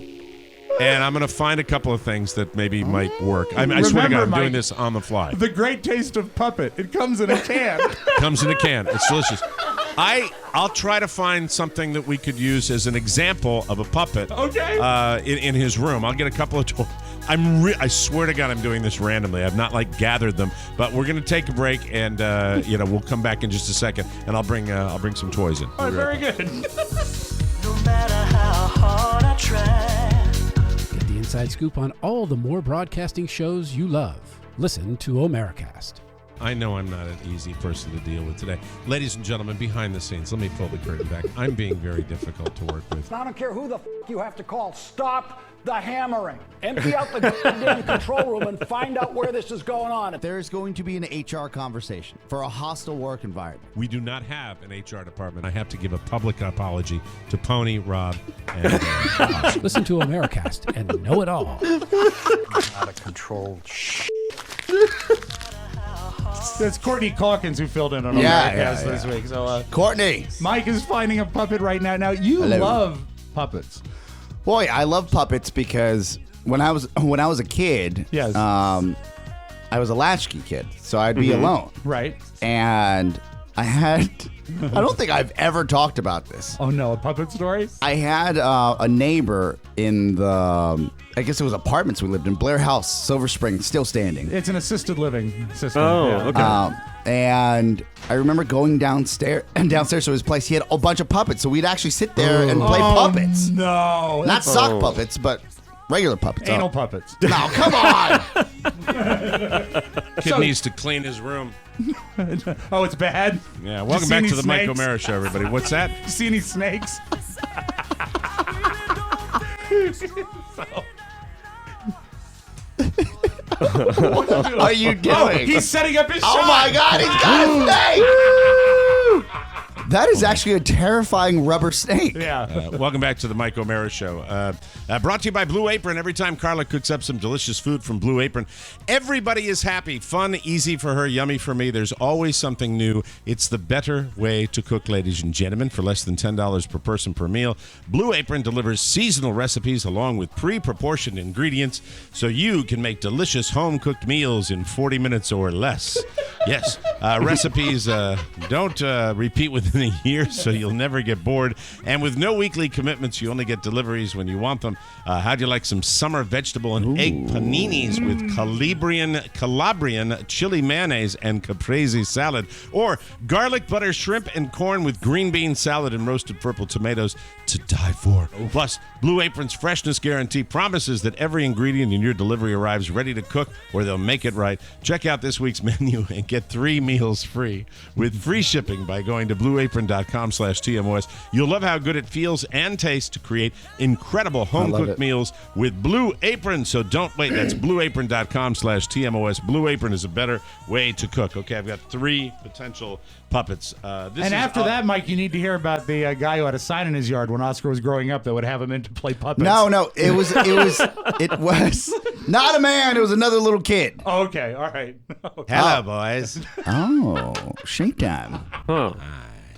S4: and I'm going to find a couple of things that maybe might work. I swear to God,
S5: Remember,
S4: I'm doing
S5: Mike,
S4: this on the fly.
S5: The great taste of puppet. It comes in a can.
S4: Comes in a can. It's delicious. I'll try to find something that we could use as an example of a puppet.
S5: Okay.
S4: In his room, I'll get a couple of I swear to God, I'm doing this randomly. I've not gathered them, but we're going to take a break, and we'll come back in just a second, and I'll bring some toys in.
S5: All right, very good.
S8: No matter how hard I try. Get the inside scoop on all the more broadcasting shows you love. Listen to Omericast.
S4: I know I'm not an easy person to deal with today. Ladies and gentlemen, behind the scenes, let me pull the curtain back. I'm being very difficult to work with.
S10: I don't care who the you have to call. Stop the hammering. Empty out the goddamn control room and find out where this is going on.
S3: There's going to be an HR conversation for a hostile work environment.
S4: We do not have an HR department. I have to give a public apology to Pony, Rob, and Josh.
S8: Listen to Omericast and know it all.
S10: Out of control.
S5: It's Courtney Calkins who filled in on Omericast this week. So,
S3: Courtney.
S5: Mike is finding a puppet right now. Now, you love puppets.
S3: Boy, I love puppets because when I was a kid,
S5: yes.
S3: I was a latchkey kid, so I'd be alone.
S5: Right.
S3: And I don't think I've ever talked about this.
S5: Oh, no, a puppet story?
S3: I had a neighbor in the, I guess it was apartments we lived in, Blair House, Silver Spring, still standing.
S5: It's an assisted living system.
S12: Oh,
S5: yeah.
S12: okay.
S3: And I remember going downstairs to his place. He had a bunch of puppets, so we'd actually sit there and play puppets.
S5: No.
S3: Not sock puppets, but regular puppets.
S5: Anal puppets.
S3: No, come on.
S4: Kid needs to clean his room.
S5: Oh, it's bad?
S4: Yeah, welcome back to the Mike O'Mara Show, everybody. What's that?
S5: See any snakes?
S3: What are you doing?
S5: Oh, he's setting up his shot.
S3: Oh my God, he's got a snake! That is actually a terrifying rubber snake.
S5: Yeah.
S4: Welcome back to the Mike O'Mara Show. Brought to you by Blue Apron. Every time Carla cooks up some delicious food from Blue Apron, everybody is happy. Fun, easy for her, yummy for me. There's always something new. It's the better way to cook, ladies and gentlemen, for less than $10 per person per meal. Blue Apron delivers seasonal recipes along with pre-proportioned ingredients so you can make delicious home-cooked meals in 40 minutes or less. Yes, recipes don't repeat within a year, so you'll never get bored. And with no weekly commitments, you only get deliveries when you want them. How'd you like some summer vegetable and egg paninis with Calabrian chili mayonnaise and caprese salad? Or garlic butter shrimp and corn with green bean salad and roasted purple tomatoes to die for. Plus, Blue Apron's freshness guarantee promises that every ingredient in your delivery arrives ready to cook or they'll make it right. Check out this week's menu and get 3 meals free with free shipping by going to blueapron.com/TMOS. You'll love how good it feels and tastes to create incredible home-cooked meals with Blue Apron. So don't wait. That's blueapron.com/TMOS. Blue Apron is a better way to cook. Okay, I've got 3 potential puppets.
S5: And after that, Mike, you need to hear about the guy who had a sign in his yard when Oscar was growing up that would have him in to play puppets.
S3: No, it was not a man. It was another little kid.
S5: Oh, okay, all right.
S4: Hello, boys.
S3: Oh, shake time.
S12: Huh.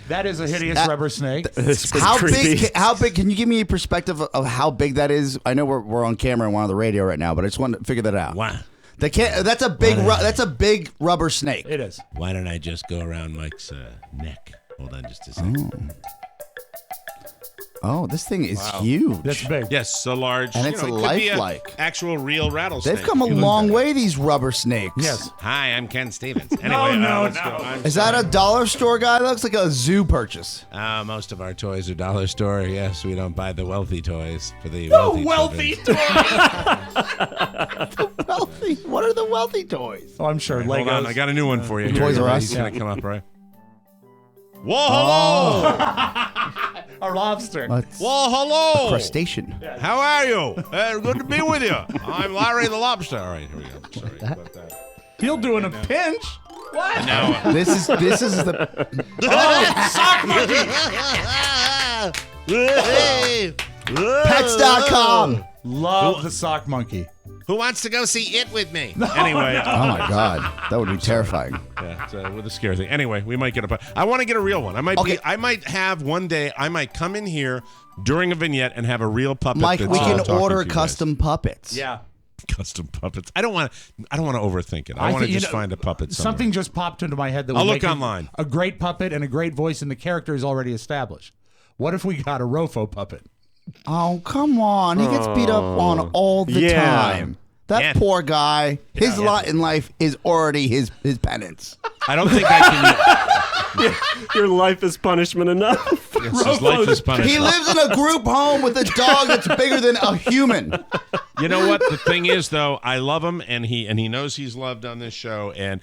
S5: That is a hideous rubber snake.
S3: How big? Can you give me a perspective of how big that is? I know we're on camera and we're on the radio right now, but I just wanted to figure that out.
S4: Wow.
S3: That's a big rubber snake.
S5: It is.
S4: Why don't I just go around Mike's neck? Hold on just a second.
S3: Oh, this thing is huge.
S5: That's big.
S4: Yes, so large.
S3: And it's lifelike.
S4: Actual real rattlesnake.
S3: They've come a long way, these rubber snakes.
S5: Yes.
S4: Hi, I'm Ken Stevens. Anyway,
S5: no.
S3: Is that a dollar store guy? That looks like a zoo purchase.
S4: Most of our toys are dollar store. Yes, we don't buy the wealthy toys for the
S5: wealthy
S4: children.
S5: toys.
S3: What are the wealthy toys?
S5: Oh, I'm sure.
S4: Hold
S5: Legos.
S4: on, I got a new one for you.
S3: Toys R Us.
S4: He's going to come up, right? Whoa, hello!
S5: A lobster.
S4: Whoa, hello!
S3: A crustacean.
S4: How are you? Good to be with you. I'm Larry the Lobster. All right, here we go. Sorry about that.
S5: He'll do in a pinch. What?
S4: Now,
S3: This is the.
S5: Sock monkey. Pets.com. Love the sock monkey.
S19: Who wants to go see it with me?
S4: Anyway.
S3: Oh my God, that would be terrifying.
S4: Yeah, it's, with a scare thing. Anyway, we might get I want to get a real one. I might have one day. I might come in here during a vignette and have a real puppet.
S3: Mike, we can order
S4: to
S3: custom puppets.
S5: Yeah.
S4: Custom puppets. I don't want to overthink it. I want to just find a puppet somewhere.
S5: Something just popped into my head that
S4: I'll
S5: would
S4: look
S5: make
S4: online.
S5: A great puppet and a great voice, and the character is already established. What if we got a Rofo puppet?
S3: Oh, come on. He gets beat up on all the time. That poor guy. His lot in life is already his penance.
S4: I don't think I can.
S12: Your life is punishment enough.
S4: Yes, his life is punishment.
S3: He lives in a group home with a dog that's bigger than a human.
S4: You know what? The thing is, though, I love him, and he knows he's loved on this show, and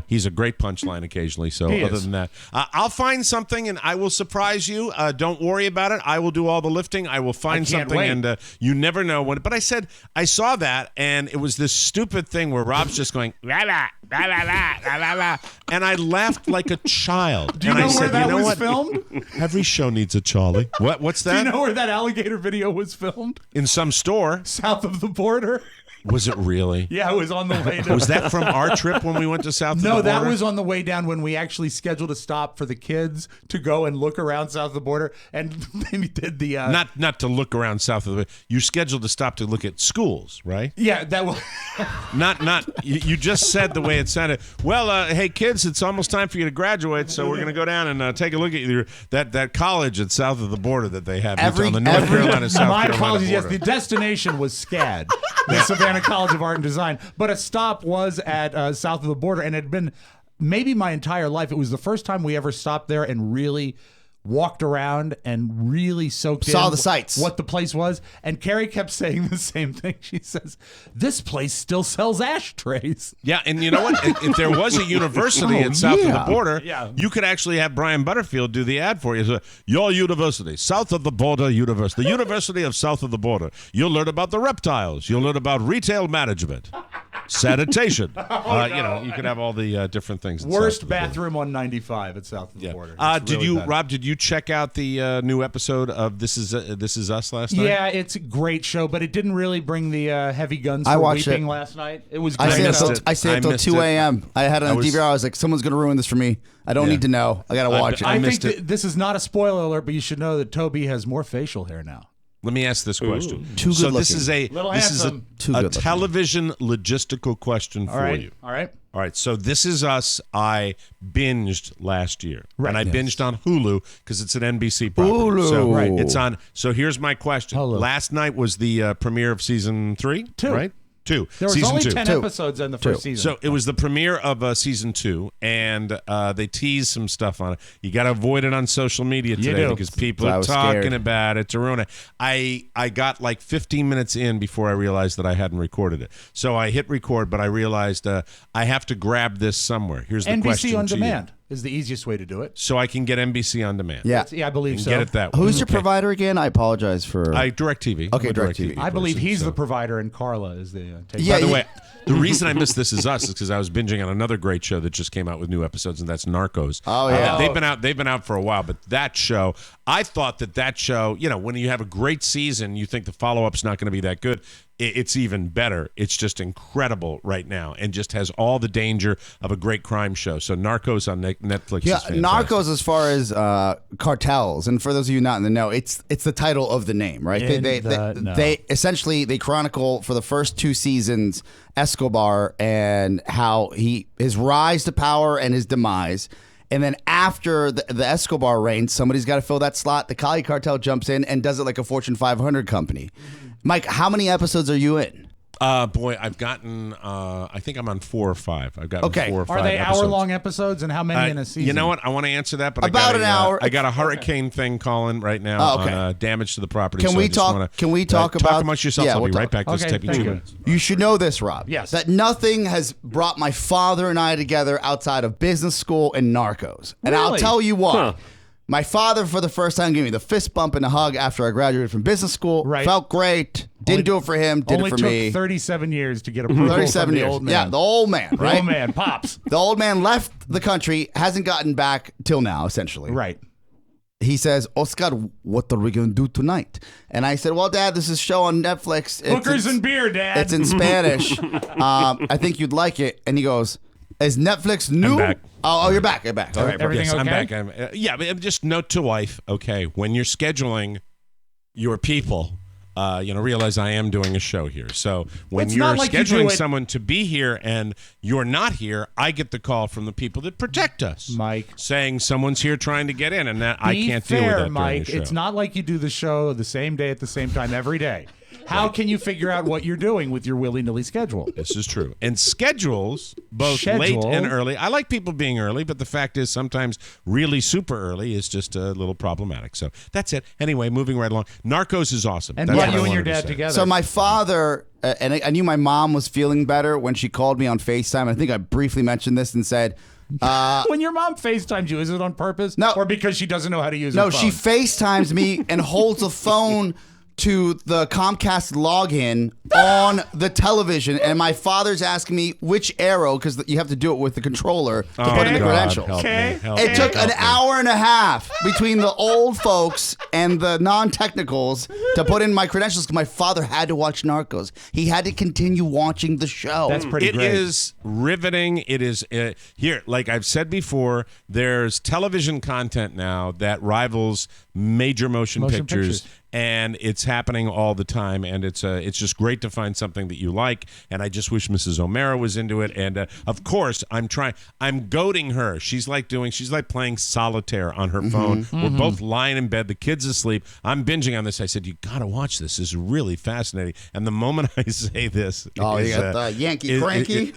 S4: he's a great punchline occasionally. So than that, I'll find something, and I will surprise you. Don't worry about it. I will do all the lifting. I will find something, and you never know when. But I saw that, and it was this stupid thing where Rob's just going la la la la la la la, and I laughed like a child.
S5: Do you
S4: and
S5: know
S4: I
S5: where
S4: said,
S5: that
S4: you know
S5: was
S4: what?
S5: filmed?
S4: Every show needs a Charlie. What's that?
S5: Do you know where that alligator video was filmed?
S4: In some store
S5: South of the border.
S4: Was it really?
S5: Yeah, it was on the way down.
S4: Was that from our trip when we went to South of the
S5: No,
S4: border?
S5: that was on the way down when we actually scheduled a stop for the kids to go and look around south of the border, and they did the
S4: not to look around south of the. You scheduled a stop to look at schools, right?
S5: Yeah, that was
S4: not. You just said the way it sounded. Well, hey kids, it's almost time for you to graduate, so we're going to go down and take a look at that college at south of the border that they have. It's on the North Carolina South
S5: My
S4: Carolina
S5: apologies.
S4: border.
S5: Yes, the destination was SCAD, the Savannah College of Art and Design, but a stop was at south of the border, and it had been maybe my entire life. It was the first time we ever stopped there and really walked around and really soaked in.
S3: Saw the sights.
S5: What the place was. And Carrie kept saying the same thing. She says, this place still sells ashtrays.
S4: Yeah, and you know what? If there was a university at south of the border,
S5: Yeah.
S4: you could actually have Brian Butterfield do the ad for you. So, your university, south of the border university, the University of South of the Border. You'll learn about the reptiles. You'll learn about retail management, sanitation. You could have all the different things. at
S5: Worst
S4: south of the border.
S5: bathroom on 95 at south of the border. It's
S4: Did
S5: really
S4: you,
S5: bad.
S4: Rob? Did you check out the new episode of This Is Us last night?
S5: Yeah, it's a great show, but it didn't really bring the heavy guns
S3: I
S5: for
S3: watched
S5: weeping
S3: it.
S5: last night. It was
S3: I
S5: great.
S3: stayed up till 2 a.m. I had it on DVR. I was like, someone's going to ruin this for me. I don't need to know. I got to watch it.
S5: I think this is not a spoiler alert, but you should know that Toby has more facial hair now.
S4: Let me ask this question.
S3: Too
S4: so
S3: good
S4: this is a
S5: Little
S4: this is
S5: handsome.
S3: Too
S4: a
S3: good looking.
S4: television logistical question for you.
S5: All right.
S4: All right, so This Is Us, I binged last year, and I binged on Hulu because it's an NBC property.
S3: Hulu.
S4: So
S3: Right.
S4: it's on. So here's my question: Last night was the premiere of season 3,
S5: 2,
S4: right? 2.
S5: There was
S4: season
S5: only
S4: 2.
S5: 10 episodes in the first season.
S4: So it was the premiere of season 2, and they teased some stuff on it. You got to avoid it on social media today
S5: do.
S4: because people
S3: I
S4: are
S3: was
S4: talking
S3: scared.
S4: about it to ruin it. I got like 15 minutes in before I realized that I hadn't recorded it. So I hit record, but I realized I have to grab this somewhere. Here's the question
S5: NBC On
S4: to you.
S5: Demand is the easiest way to do it.
S4: So I can get NBC On Demand.
S3: Yeah.
S5: I believe
S4: And
S5: so.
S4: get it that way.
S3: Who's your
S4: Okay.
S3: provider again? I apologize for.
S4: DirecTV.
S3: Okay,
S4: I'm a
S3: DirecTV.
S5: I believe
S4: person,
S5: he's
S4: so.
S5: the provider and Carla is the
S3: Yeah,
S4: By the way, the reason I missed This Is Us is because I was binging on another great show that just came out with new episodes, and that's Narcos.
S3: Oh, yeah.
S4: They've been out for a while, but that show, I thought that show, when you have a great season, you think the follow-up's not going to be that good. It's even better. It's just incredible right now, and just has all the danger of a great crime show. So Narcos on Netflix.
S3: Yeah,
S4: is fantastic.
S3: Narcos as far as cartels, and for those of you not in the know, it's the title of the name, right? They essentially they chronicle for the first 2 seasons Escobar and how his rise to power and his demise. And then after the Escobar reign, somebody's got to fill that slot. The Cali cartel jumps in and does it like a Fortune 500 company. Mike, how many episodes are you in?
S4: Boy, I've gotten. I think I'm on 4 or 5. I've gotten 4 or 5.
S5: Are they
S4: episodes.
S5: hour-long episodes, and how many in a season?
S4: You know what? I want to answer that, but
S3: About
S4: I got
S3: an hour.
S4: I got a hurricane thing calling right now on damage to the property.
S3: Can
S4: so
S3: we
S4: I just
S3: talk?
S4: wanna,
S3: Can we talk about?
S4: talk amongst yourselves?
S3: Yeah,
S4: I'll
S3: we'll
S4: be right
S3: talk.
S4: back. This will take me 2 minutes.
S3: You should know this, Rob.
S5: Yes.
S3: That nothing has brought my father and I together outside of business school and Narcos. And I'll
S5: Really?
S3: tell you why.
S12: Huh.
S3: My father, for the first time, gave me the fist bump and a hug after I graduated from business school.
S5: Right.
S3: Felt great. Didn't do it for him. Did
S5: Only
S3: it for
S5: took
S3: me.
S5: 37 years to get approval
S3: 37
S5: from the
S3: years.
S5: old man.
S3: Yeah, the old man,
S5: The
S3: right?
S5: old man, Pops.
S3: The old man left the country, hasn't gotten back till now, essentially.
S5: Right.
S3: He says, Oscar, what are we going to do tonight? And I said, well, Dad, this is a show on Netflix.
S5: Hookers and beer, Dad.
S3: It's in Spanish. I think you'd like it. And he goes, is Netflix new?
S4: I'm back.
S3: Oh, you're back. You're back. All right,
S5: Everything
S4: Yes, I'm
S5: okay?
S4: back. Yeah, but just note to wife. Okay, when you're scheduling your people, realize I am doing a show here. So when
S5: It's
S4: you're
S5: not like you do
S4: scheduling
S5: it-
S4: someone to be here and you're not here, I get the call from the people that protect us,
S5: Mike,
S4: saying someone's here trying to get in, and that I
S5: Be
S4: can't
S5: fair,
S4: deal with that
S5: Mike.
S4: during the show.
S5: It's not like you do the show the same day at the same time every day. How can you figure out what you're doing with your willy-nilly schedule?
S4: This is true. And schedules, both late and early. I like people being early, but the fact is sometimes really super early is just a little problematic. So that's it. Anyway, moving right along. Narcos is awesome.
S5: And
S4: That's
S5: brought
S4: what
S5: you
S4: I
S5: and your
S4: wanted to
S5: dad
S4: say.
S5: together.
S3: So my father, and I knew my mom was feeling better when she called me on FaceTime. I think I briefly mentioned this and said,
S5: when your mom FaceTimes you, is it on purpose?
S3: No.
S5: Or because she doesn't know how to use her
S3: no,
S5: phone?
S3: she FaceTimes me and holds a phone to the Comcast login on the television, and my father's asking me which arrow, because you have to do it with the controller to put in the credentials. It took an hour and a half between the old folks and the non-technicals to put in my credentials because my father had to watch Narcos. He had to continue watching the show.
S5: That's pretty great.
S4: It is riveting. It is here, like I've said before, there's television content now that rivals major motion pictures. And it's happening all the time, and it's just great to find something that you like. And I just wish Mrs. O'Mara was into it. And of course, I'm goading her. She's like playing solitaire on her phone. We're both lying in bed. The kid's asleep. I'm binging on this. I said, "You got to watch this. This is really fascinating." And the moment I say this,
S3: you got the Yankee cranky.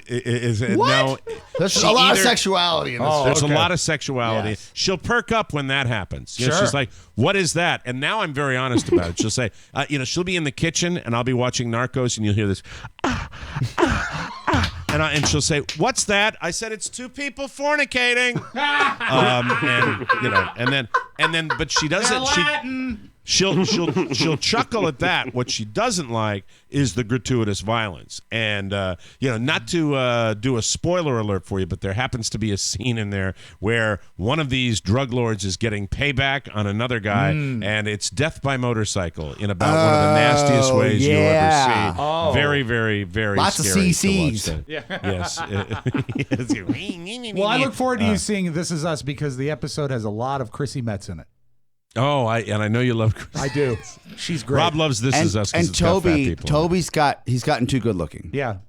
S4: What?
S3: No, there's a lot of sexuality in this.
S4: There's a lot of sexuality. Yes. She'll perk up when that happens. You know, she's like, "What is that?" And now I'm very honest about it. She'll say, she'll be in the kitchen and I'll be watching Narcos and you'll hear this, and she'll say, "What's that?" I said, "It's two people fornicating." And then, but she doesn't. She'll chuckle at that. What she doesn't like is the gratuitous violence. And not to do a spoiler alert for you, but there happens to be a scene in there where one of these drug lords is getting payback on another guy, and it's death by motorcycle in about one of the nastiest ways you'll ever see. Very, very, very
S3: lots of
S4: scary
S3: CCs.
S4: to watch that. Yes.
S5: Well, I look forward to you seeing This Is Us because the episode has a lot of Chrissy Metz in it.
S4: Oh, I know you love Chris.
S5: I do. She's great.
S4: Rob loves This Is Us.
S3: And Toby's gotten too good looking.
S5: Yeah.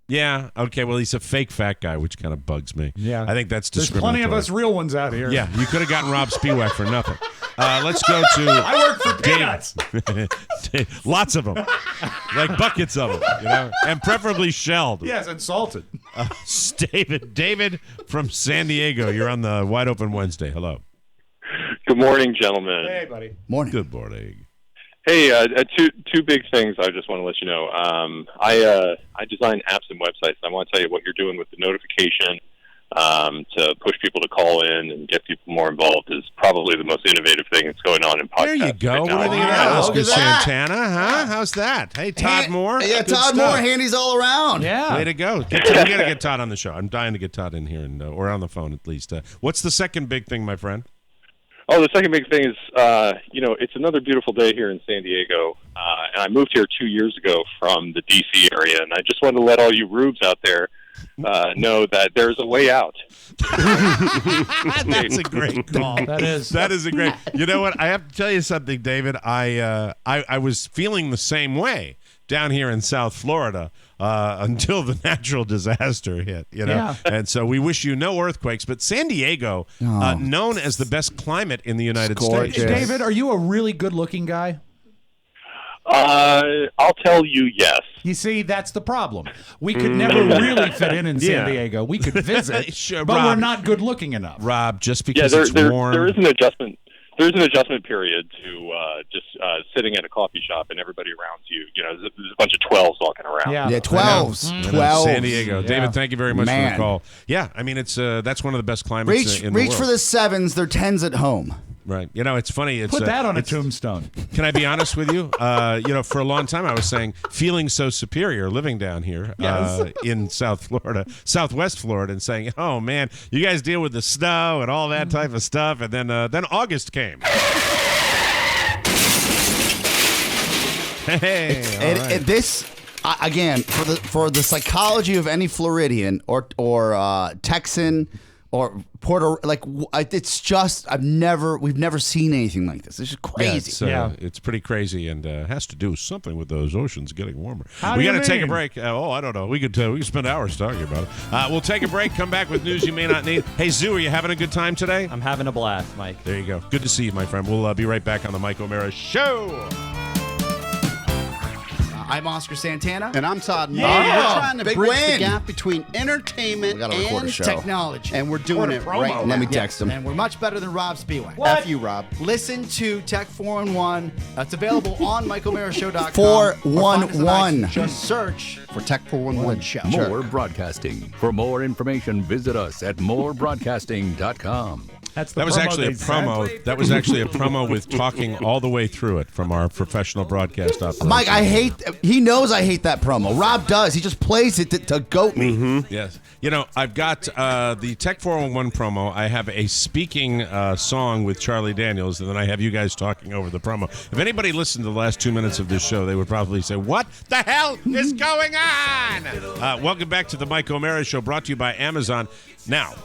S4: Yeah. Okay. Well, he's a fake fat guy, which kind of bugs me.
S5: Yeah.
S4: I think that's
S5: There's
S4: discriminatory.
S5: plenty of us real ones out here.
S4: Yeah. You could have gotten Rob Spiewak for nothing. Let's go to.
S5: I work for peanuts.
S4: Lots of them, like buckets of them, and preferably shelled.
S5: Yes, and salted.
S4: David from San Diego. You're on the Wide Open Wednesday. Hello.
S11: Good morning, gentlemen.
S5: Hey, buddy.
S3: Morning.
S4: Good morning.
S11: Hey, two big things I just want to let you know. I design apps and websites. I want to tell you what you're doing with the notification to push people to call in and get people more involved is probably the most innovative thing that's going on in podcasting.
S4: There you go.
S11: Right now.
S4: What do you think of that, Oscar Santana? Huh? How's that? Hey, Todd Moore.
S3: Yeah,
S4: Good
S3: Todd
S4: stuff.
S3: Moore, handies all around.
S5: Yeah.
S4: Way to go. We got to get Todd on the show. I'm dying to get Todd in here, or on the phone at least. What's the second big thing, my friend?
S11: Oh, the second big thing is, it's another beautiful day here in San Diego, and I moved here 2 years ago from the D.C. area, and I just wanted to let all you rubes out there know that there's a way out.
S4: That's a great call.
S5: That is
S4: a great. You know what? I have to tell you something, David. I was feeling the same way down here in South Florida until the natural disaster hit,
S5: Yeah.
S4: And so we wish you no earthquakes, but San Diego, known as the best climate in the United States.
S5: David, are you a really good-looking guy?
S11: I'll tell you yes.
S5: You see, that's the problem. We could never really fit in San Diego. We could visit,
S4: Sure,
S5: but
S4: Rob.
S5: we're not good looking enough.
S4: Rob, just because
S11: Yeah,
S4: it's warm.
S11: there is an adjustment. There's an adjustment period to just sitting at a coffee shop and everybody around you. There's a bunch of 12s walking around.
S3: Yeah, 12s. 12s.
S4: San Diego.
S3: Yeah.
S4: David, thank you very much for
S3: Man.
S4: the call. Yeah, I mean, it's that's one of the best climates in the world.
S3: Reach for the 7s. They're 10s at home.
S4: Right. It's funny. It's,
S5: Put that on a tombstone.
S4: Can I be honest with you? For a long time I was saying, feeling so superior living down here in Southwest Florida, and saying, oh, man, you guys deal with the snow and all that type of stuff. And then August came. Hey.
S3: This, again, for the psychology of any Floridian or Texan or Puerto, it's just we've never seen anything like this. It's just crazy.
S4: It's pretty crazy, and has to do something with those oceans getting warmer.
S5: How
S4: We
S5: do
S4: got
S5: you
S4: to take a
S5: mean?
S4: break. I don't know. We could spend hours talking about it. We'll take a break. Come back with news you may not need. Hey, Zoo, are you having a good time today?
S6: I'm having a blast, Mike.
S4: There you go. Good to see you, my friend. We'll be right back on the Mike O'Mara Show.
S3: I'm Oscar Santana.
S13: And I'm Todd Moore.
S3: Yeah.
S13: We're trying to
S3: Big
S13: bridge
S3: win.
S13: the gap between entertainment
S3: gotta record a
S13: and
S3: show.
S13: technology. And we're doing it right now.
S3: Let me text him.
S14: And we're much better than Rob Spiewak.
S13: F you, Rob.
S14: Listen to Tech 411. It's available on MichaelMarashow.com.
S3: 411.
S14: Just search
S13: for Tech 411 Show.
S1: More Broadcasting. For more information, visit us at morebroadcasting.com.
S5: That's
S4: That was actually a promo. That was actually a promo with talking all the way through it from our professional broadcast operator.
S3: Mike, he knows I hate that promo. Rob does. He just plays it to goat me.
S4: Yes. You know, I've got the Tech 411 promo. I have a speaking song with Charlie Daniels, and then I have you guys talking over the promo. If anybody listened to the last 2 minutes of this show, they would probably say, what the hell is going on? Welcome back to the Mike O'Mara Show, brought to you by Amazon. Now,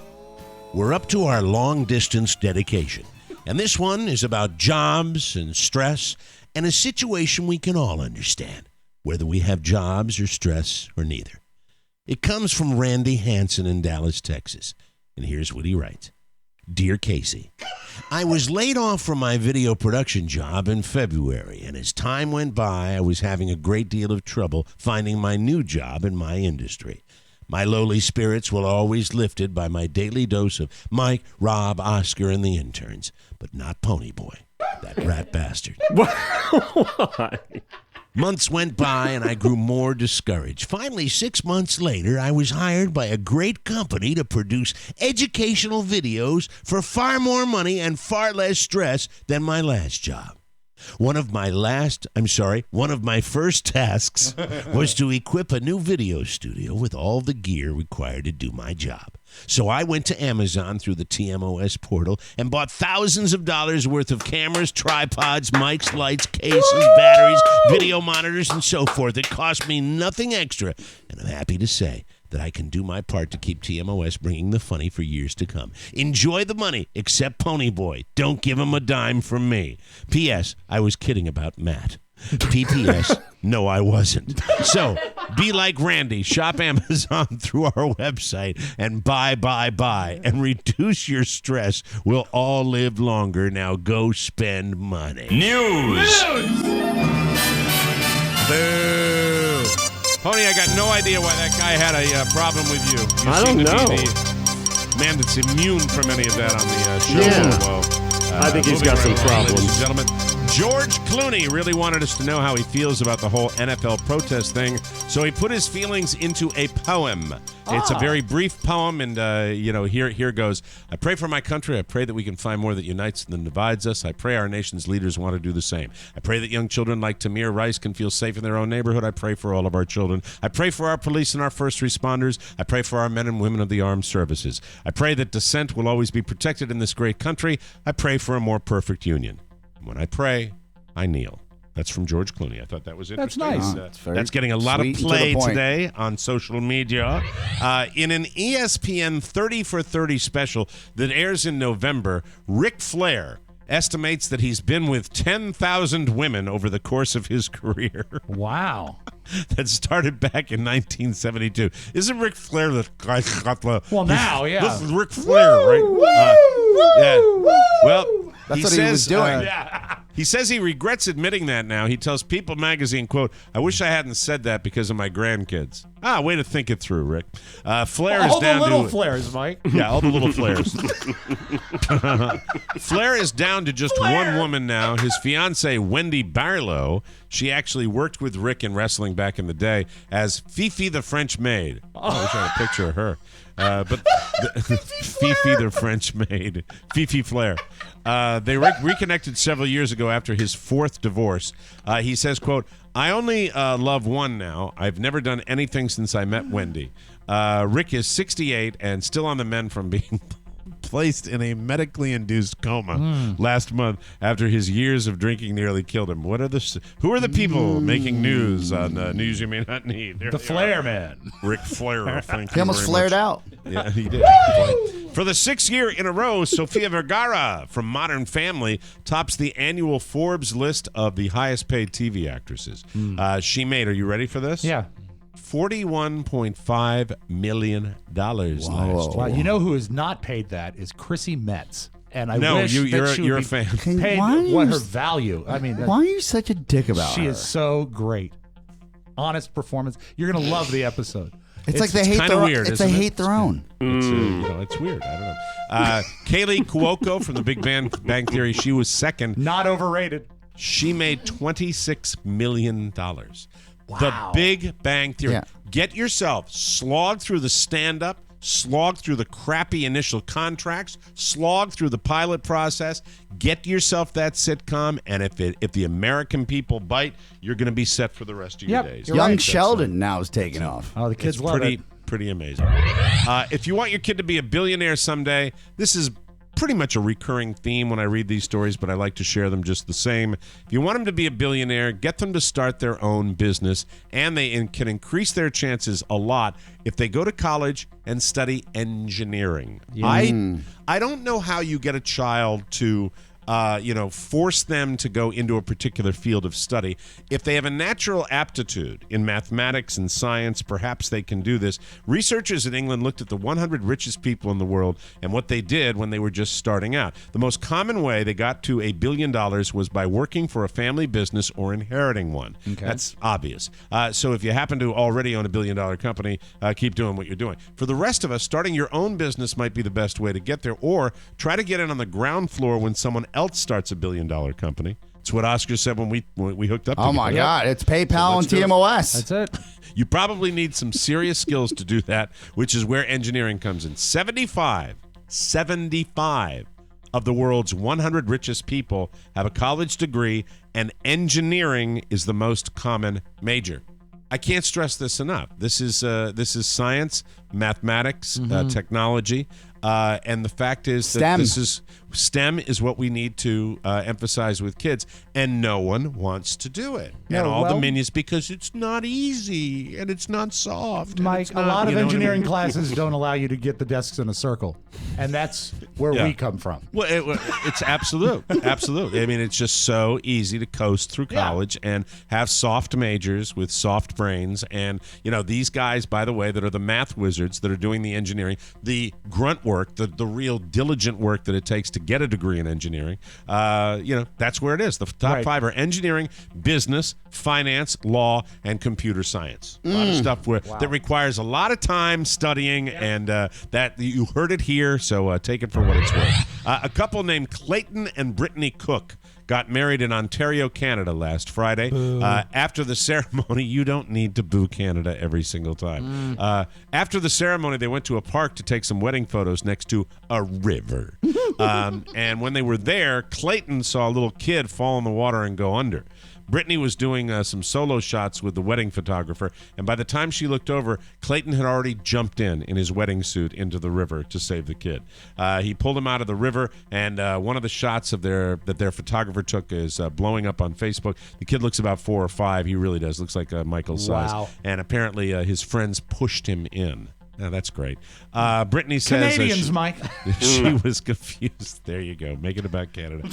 S4: we're up to our long-distance dedication, and this one is about jobs and stress and a situation we can all understand, whether we have jobs or stress or neither. It comes from Randy Hansen in Dallas, Texas, and here's what he writes. Dear Casey, I was laid off from my video production job in February, and as time went by, I was having a great deal of trouble finding my new job in my industry. My lowly spirits were always lifted by my daily dose of Mike, Rob, Oscar, and the interns, but not Ponyboy, that rat bastard.
S12: Why?
S4: Months went by, and I grew more discouraged. Finally, 6 months later, I was hired by a great company to produce educational videos for far more money and far less stress than my last job. One of my first tasks was to equip a new video studio with all the gear required to do my job. So I went to Amazon through the Tmos portal and bought thousands of dollars worth of cameras, tripods, mics, lights, cases, batteries, video monitors, and so forth. It cost me nothing extra, and I'm happy to say that I can do my part to keep TMOS bringing the funny for years to come. Enjoy the money, except Ponyboy. Don't give him a dime from me. P.S. I was kidding about Matt. P.P.S. No, I wasn't. So, be like Randy. Shop Amazon through our website and buy, and reduce your stress. We'll all live longer. Now go spend money.
S1: News.
S4: Boo. Pony, I got no idea why that guy had a problem with you. You
S12: I
S4: seem
S12: don't
S4: to
S12: know.
S4: be the man that's immune from any of that on the show.
S12: Yeah.
S4: Well,
S12: I think he's
S4: moving
S12: got some
S4: right along,
S12: problems.
S4: ladies and gentlemen. George Clooney really wanted us to know how he feels about the whole NFL protest thing, so he put his feelings into a poem. It's a very brief poem, and here goes. I pray for my country. I pray that we can find more that unites than divides us. I pray our nation's leaders want to do the same. I pray that young children like Tamir Rice can feel safe in their own neighborhood. I pray for all of our children. I pray for our police and our first responders. I pray for our men and women of the armed services. I pray that dissent will always be protected in this great country. I pray for a more perfect union. When I pray, I kneel. That's from George Clooney. I thought that was
S5: That's
S4: interesting.
S5: nice.
S4: That's getting a lot of play today on social media. In an ESPN 30 for 30 special that airs in November, Ric Flair estimates that he's been with 10,000 women over the course of his career.
S5: Wow.
S4: That started back in 1972. Isn't Ric Flair the guy got the...
S5: Well, now, yeah.
S4: This is Ric Flair, right? Yeah. Well,
S3: That's what he was doing.
S4: He says he regrets admitting that now. He tells People magazine, quote, I wish I hadn't said that because of my grandkids. Way to think it through, Rick. Flair is down to...
S5: All the little flares, Mike.
S4: Yeah, all the little flares. Flair is down to just one woman now. His fiancée, Wendy Barlow, she actually worked with Rick in wrestling back in the day as Fifi the French maid. I wish I had a picture of her. Fifi the French maid. Fifi Flair. They reconnected several years ago after his fourth divorce. He says, quote, I only love one now. I've never done anything since I met Wendy. Rick is 68 and still on the mend from being placed in a medically induced coma last month after his years of drinking nearly killed him. Who are the people making news on news you may not need?
S5: The Flair Man.
S4: Ric Flair. Thank you
S3: He almost
S4: very
S3: flared
S4: much.
S3: out.
S4: Yeah, he did. For the 6th year in a row, Sofia Vergara from Modern Family tops the annual Forbes list of the highest paid TV actresses. She made, are you ready for this?
S5: Yeah.
S4: $41.5 million last year.
S5: Wow, you know who is not paid that is Chrissy Metz. And I
S4: No,
S5: wish
S4: you're
S5: that she would
S4: a
S5: be
S4: fan.
S5: paid
S3: Why are
S5: what
S3: you
S5: her value. I mean,
S3: Why are you such a dick about
S5: she
S3: her?
S5: is so great. honest performance. You're gonna love the episode.
S3: It's like they hate
S4: kind of
S3: their
S4: weird.
S3: It's they hate their own.
S4: It's weird. I don't know. Kaylee Cuoco from the Big Bang Theory. She was second.
S5: Not overrated.
S4: She made $26 million. The Big Bang Theory.
S3: Yeah.
S4: Get yourself slogged through the stand-up, slogged through the crappy initial contracts, slogged through the pilot process. Get yourself that sitcom, and if the American people bite, you're going to be set for the rest of your days.
S3: Young Sheldon now is taking off.
S5: Oh, the kids love it.
S4: Pretty amazing. If you want your kid to be a billionaire someday, this is pretty much a recurring theme when I read these stories, but I like to share them just the same. If you want them to be a billionaire, get them to start their own business, and they can increase their chances a lot if they go to college and study engineering. I don't know how you get a child to force them to go into a particular field of study. If they have a natural aptitude in mathematics and science, perhaps they can do this. Researchers in England looked at the 100 richest people in the world and what they did when they were just starting out. The most common way they got to $1 billion was by working for a family business or inheriting one. Okay. That's obvious. So if you happen to already own $1 billion company, keep doing what you're doing. For the rest of us, starting your own business might be the best way to get there, or try to get in on the ground floor when someone else starts $1 billion company. It's what Oscar said when we hooked up.
S3: Oh my God! It's PayPal and TMOS.
S5: That's it.
S4: You probably need some serious skills to do that, which is where engineering comes in. 75 of the world's 100 richest people have a college degree, and engineering is the most common major. I can't stress this enough. This is science, mathematics, technology, and the fact is that STEM is what we need to emphasize with kids, and no one wants to do it.
S5: No,
S4: and all the minions, because it's not easy and it's not soft.
S5: Mike, a lot of engineering classes don't allow you to get the desks in a circle, and that's where we come from.
S4: Well, it's absolute. I mean, it's just so easy to coast through college and have soft majors with soft brains. And, these guys, by the way, that are the math wizards that are doing the engineering, the grunt work, the real diligent work that it takes to get a degree in engineering, that's where it is. The top 5 are engineering, business, finance, law, and computer science. A lot of stuff that requires a lot of time studying, and that you heard it here, so take it for what it's worth. A couple named Clayton and Brittany Cook got married in Ontario, Canada last Friday. After the ceremony, you don't need to boo Canada every single time. After the ceremony, they went to a park to take some wedding photos next to a river. And when they were there, Clayton saw a little kid fall in the water and go under. Brittany was doing some solo shots with the wedding photographer, and by the time she looked over, Clayton had already jumped in his wedding suit into the river to save the kid. He pulled him out of the river, and one of the shots of that their photographer took is blowing up on Facebook. The kid looks about 4 or 5. He really does. Looks like Michael's size. And apparently his friends pushed him in. Oh, that's great. Brittany says
S5: Canadians, Mike.
S4: She was confused. There you go. Make it about Canada.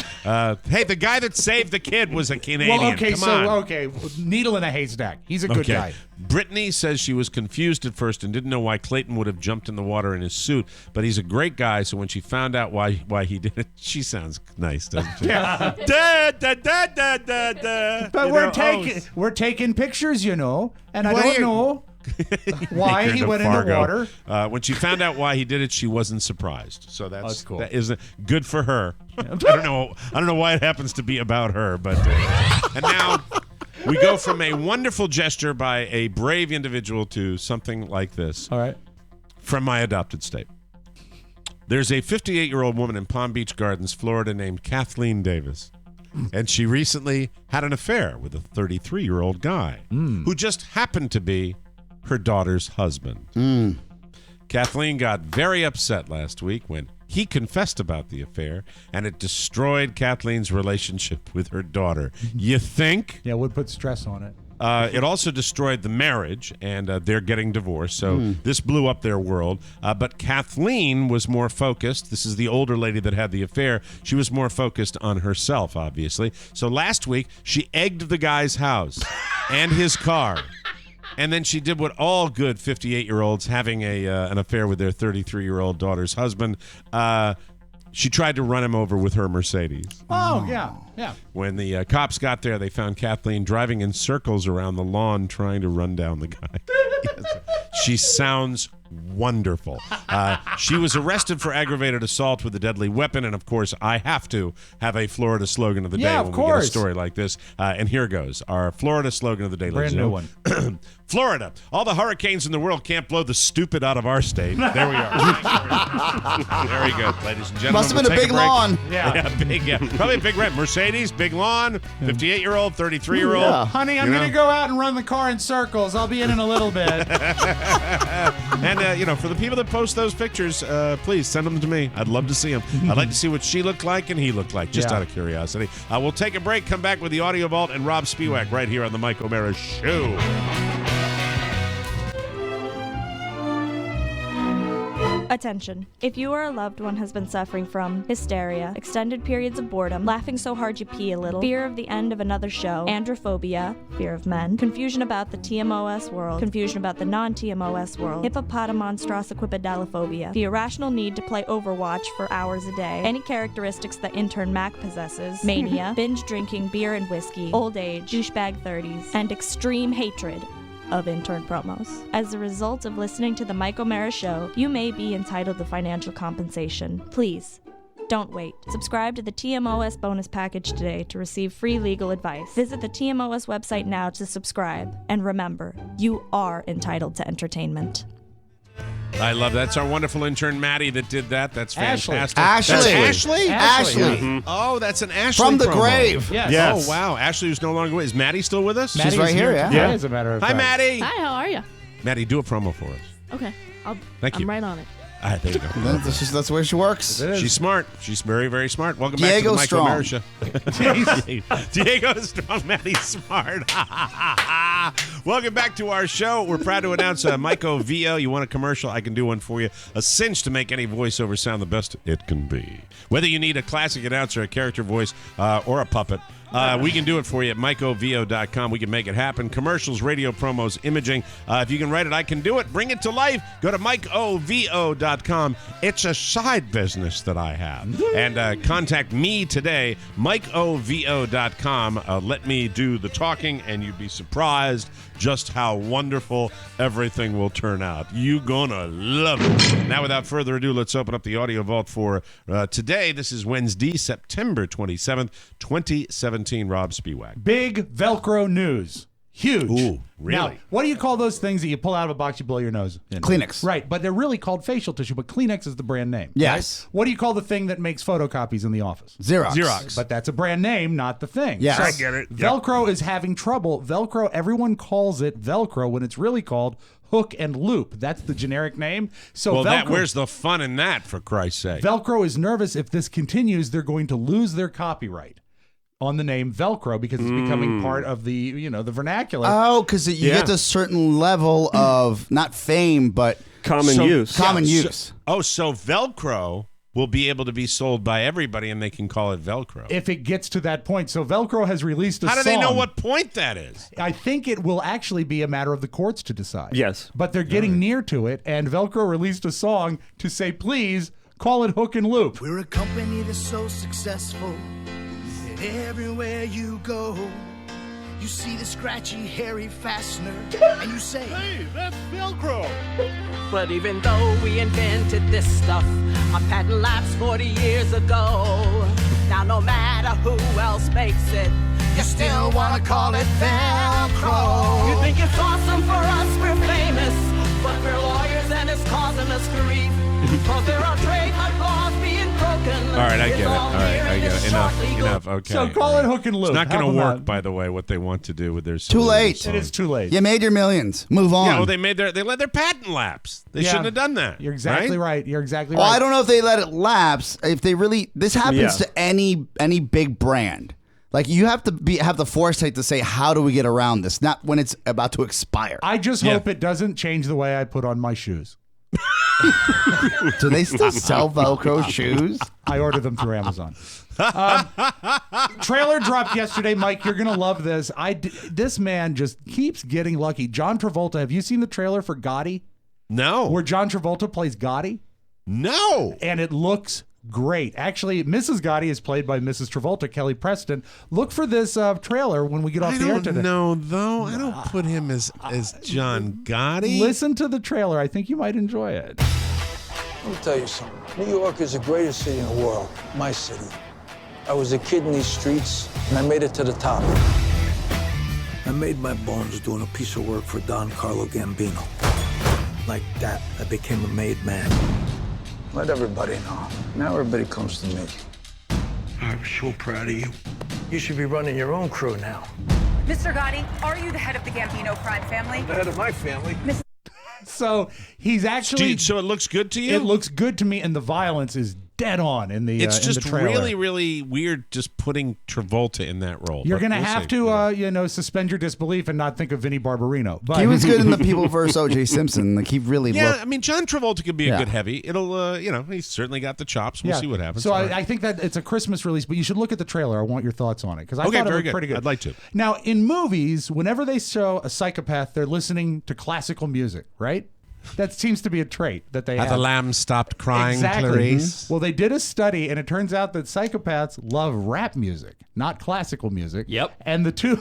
S4: Hey, the guy that saved the kid was a Canadian.
S5: Well, okay,
S4: Come on.
S5: needle in a haystack. He's a good guy.
S4: Brittany says she was confused at first and didn't know why Clayton would have jumped in the water in his suit, but he's a great guy, so when she found out why he did it, she sounds nice, doesn't she?
S5: Yeah. But we're taking pictures, and I don't know why he went in the water.
S4: When she found out why he did it, she wasn't surprised. So that's
S5: cool.
S4: That isn't good for her. I don't know why it happens to be about her, but and now we go from a wonderful gesture by a brave individual to something like this.
S5: All right.
S4: From my adopted state. There's a 58-year-old woman in Palm Beach Gardens, Florida, named Kathleen Davis. And she recently had an affair with a 33-year-old guy who just happened to be her daughter's husband. Kathleen got very upset last week when he confessed about the affair, and it destroyed Kathleen's relationship with her daughter. You think?
S5: Yeah, would put stress on it.
S4: It also destroyed the marriage, and they're getting divorced. So this blew up their world. But Kathleen was more focused. This is the older lady that had the affair. She was more focused on herself, obviously. So last week, she egged the guy's house and his car. And then she did what all good 58-year-olds having an affair with their 33-year-old daughter's husband. She tried to run him over with her Mercedes.
S5: Oh, yeah.
S4: When the cops got there, they found Kathleen driving in circles around the lawn trying to run down the guy. Yes. She sounds wonderful. She was arrested for aggravated assault with a deadly weapon, and of course, I have to have a Florida slogan of the day when we get a story like this. And here goes. Our Florida slogan of the day.
S5: Brand new one.
S4: Florida. All the hurricanes in the world can't blow the stupid out of our state. There we are. Very good, ladies and gentlemen.
S3: Must have been a big lawn.
S4: Yeah, probably a big red Mercedes, big lawn, 58-year-old, 33-year-old.
S3: Yeah.
S5: Honey, I'm going to go out and run the car in circles. I'll be in a little bit.
S4: And, for the people that post those pictures, please send them to me. I'd love to see them. I'd like to see what she looked like and he looked like, just out of curiosity. We'll take a break, come back with the Audio Vault and Rob Spiewak right here on the Mike O'Mara Show.
S15: Attention. If you or a loved one has been suffering from hysteria, extended periods of boredom, laughing so hard you pee a little, fear of the end of another show, androphobia, fear of men, confusion about the TMOS world, confusion about the non-TMOS world, hippopotamonstrosiquipedalophobia, the irrational need to play Overwatch for hours a day, any characteristics that intern Mac possesses, mania, binge drinking beer and whiskey, old age, douchebag 30s, and extreme hatred of intern promos. As a result of listening to the Mike O'Mara Show, you may be entitled to financial compensation. Please, don't wait. Subscribe to the TMOS bonus package today to receive free legal advice. Visit the TMOS website now to subscribe. And remember, you are entitled to entertainment.
S4: I love that. That's our wonderful intern, Maddie, that did that. That's fantastic.
S3: Ashley.
S4: That's Ashley?
S3: Ashley.
S4: Mm-hmm. Oh, that's an Ashley
S3: From the
S4: promo.
S3: grave.
S4: Yes. Oh, wow. Ashley was no longer with. Is Maddie still with us?
S3: She's right here, yeah.
S5: As a matter of
S4: Hi,
S5: fact.
S4: Maddie.
S16: Hi, how are you?
S4: Maddie, do a promo for us.
S16: Okay,
S4: Thank you.
S16: I'm right on it.
S4: There you go.
S3: That's the way she works.
S4: She's smart. She's very, very smart. Welcome
S3: Diego
S4: back to the Mike
S3: Strong.
S4: O'Mara Show. Diego Strong, Maddie's smart. Welcome back to our show. We're proud to announce Mike OVO. You want a commercial? I can do one for you. A cinch to make any voiceover sound the best it can be. Whether you need a classic announcer, a character voice, or a puppet, we can do it for you at MikeOVO.com. We can make it happen. Commercials, radio promos, imaging. If you can write it, I can do it. Bring it to life. Go to MikeOVO.com. It's a side business that I have. And contact me today, MikeOVO.com. Let me do the talking, and you'd be surprised just how wonderful everything will turn out. You gonna love it. Now, without further ado, let's open up the Audio Vault for today. This is Wednesday, September 27th, 2017. Rob Spiewak.
S5: Big Velcro news. Huge.
S4: Ooh, really?
S5: Now, what do you call those things that you pull out of a box, you blow your nose in?
S3: Kleenex.
S5: Right, but they're really called facial tissue, but Kleenex is the brand name.
S3: Yes.
S5: Right? What do you call the thing that makes photocopies in the office?
S3: Xerox.
S5: But that's a brand name, not the thing.
S3: Yes.
S5: So
S3: I
S4: get it.
S5: Velcro is having trouble. Velcro, everyone calls it Velcro when it's really called hook and loop. That's the generic name. So
S4: Well,
S5: Velcro,
S4: where's the fun in that, for Christ's sake?
S5: Velcro is nervous if this continues, they're going to lose their copyright on the name Velcro because it's becoming part of the, the vernacular.
S3: Oh, because you get to a certain level of not fame, but
S12: Common use.
S3: Common use.
S4: So Velcro will be able to be sold by everybody, and they can call it Velcro.
S5: If it gets to that point. So Velcro has released a song.
S4: How do they know what point that is?
S5: I think it will actually be a matter of the courts to decide.
S12: Yes.
S5: But they're getting near to it, and Velcro released a song to say, please, call it hook and loop.
S18: We're a company that's so successful that everywhere you go, you see the scratchy, hairy fastener, and you say,
S21: Hey, that's Velcro.
S24: But even though we invented this stuff, our patent lapsed 40 years ago. Now no matter who else makes it,
S18: you still want to call it Velcro.
S24: You think it's awesome for us, we're famous, but we're lawyers and it's causing us grief. Cause there are trademark laws being broken.
S4: All right, I get it. All right, I get it. Enough. Okay.
S5: So call it hook and loop.
S4: It's not going
S5: How
S4: to
S5: about
S4: work,
S5: that?
S4: by the way, what they want to do with their
S3: Too late.
S4: song.
S5: It is too late.
S3: You made your millions. Move on.
S4: Yeah, well, they let their patent lapse. They shouldn't have done that.
S5: You're exactly right. You're exactly
S3: Well,
S5: right.
S3: I don't know if they let it lapse. If they really, this happens
S12: Yeah.
S3: to any big brand. Like you have to have the foresight to say, how do we get around this? Not when it's about to expire.
S5: I just hope it doesn't change the way I put on my shoes.
S3: Do they still sell Velcro shoes?
S5: I order them through Amazon. Trailer dropped yesterday, Mike. You're gonna love this. This man just keeps getting lucky. John Travolta. Have you seen the trailer for Gotti?
S4: No.
S5: Where John Travolta plays Gotti?
S4: No.
S5: And it looks great. Actually, Mrs. Gotti is played by Mrs. Travolta, Kelly Preston. Look for this trailer when we get off the air today.
S4: I don't know, though. I don't put him as John Gotti.
S5: Listen to the trailer. I think you might enjoy it.
S16: Let me tell you something. New York is the greatest city in the world. My city. I was a kid in these streets, and I made it to the top. I made my bones doing a piece of work for Don Carlo Gambino. Like that, I became a made man. Let everybody know. Now everybody comes to me. I'm so proud of you. You should be running your own crew now.
S17: Mr. Gotti, are you the head of the Gambino crime family?
S16: I'm the head of my family.
S5: So he's actually.
S4: So it looks good to you?
S5: It looks good to me, and the violence is dead on in the.
S4: It's
S5: in
S4: just
S5: the trailer.
S4: really, really weird just putting Travolta in that role.
S5: You're
S4: but
S5: going to
S4: we'll
S5: have
S4: see.
S5: to, suspend your disbelief and not think of Vinnie Barbarino. But
S3: He was good in The People vs. O.J. Simpson. Like he really
S4: Yeah,
S3: looked.
S4: I mean, John Travolta could be a
S3: Yeah.
S4: good heavy. It'll, he's certainly got the chops. We'll see what happens.
S5: So
S4: All right.
S5: I think that it's a Christmas release, but you should look at the trailer. I want your thoughts on it because I
S4: Okay,
S5: thought it
S4: very
S5: looked
S4: good.
S5: pretty good.
S4: I'd like to.
S5: Now, in movies, whenever they show a psychopath, they're listening to classical music, right? That seems to be a trait that they
S4: Have
S5: have.
S4: the lamb stopped crying,
S5: Exactly.
S4: Clarice?
S5: Well, they did a study, and it turns out that psychopaths love rap music, not classical music.
S6: Yep.
S5: And the two.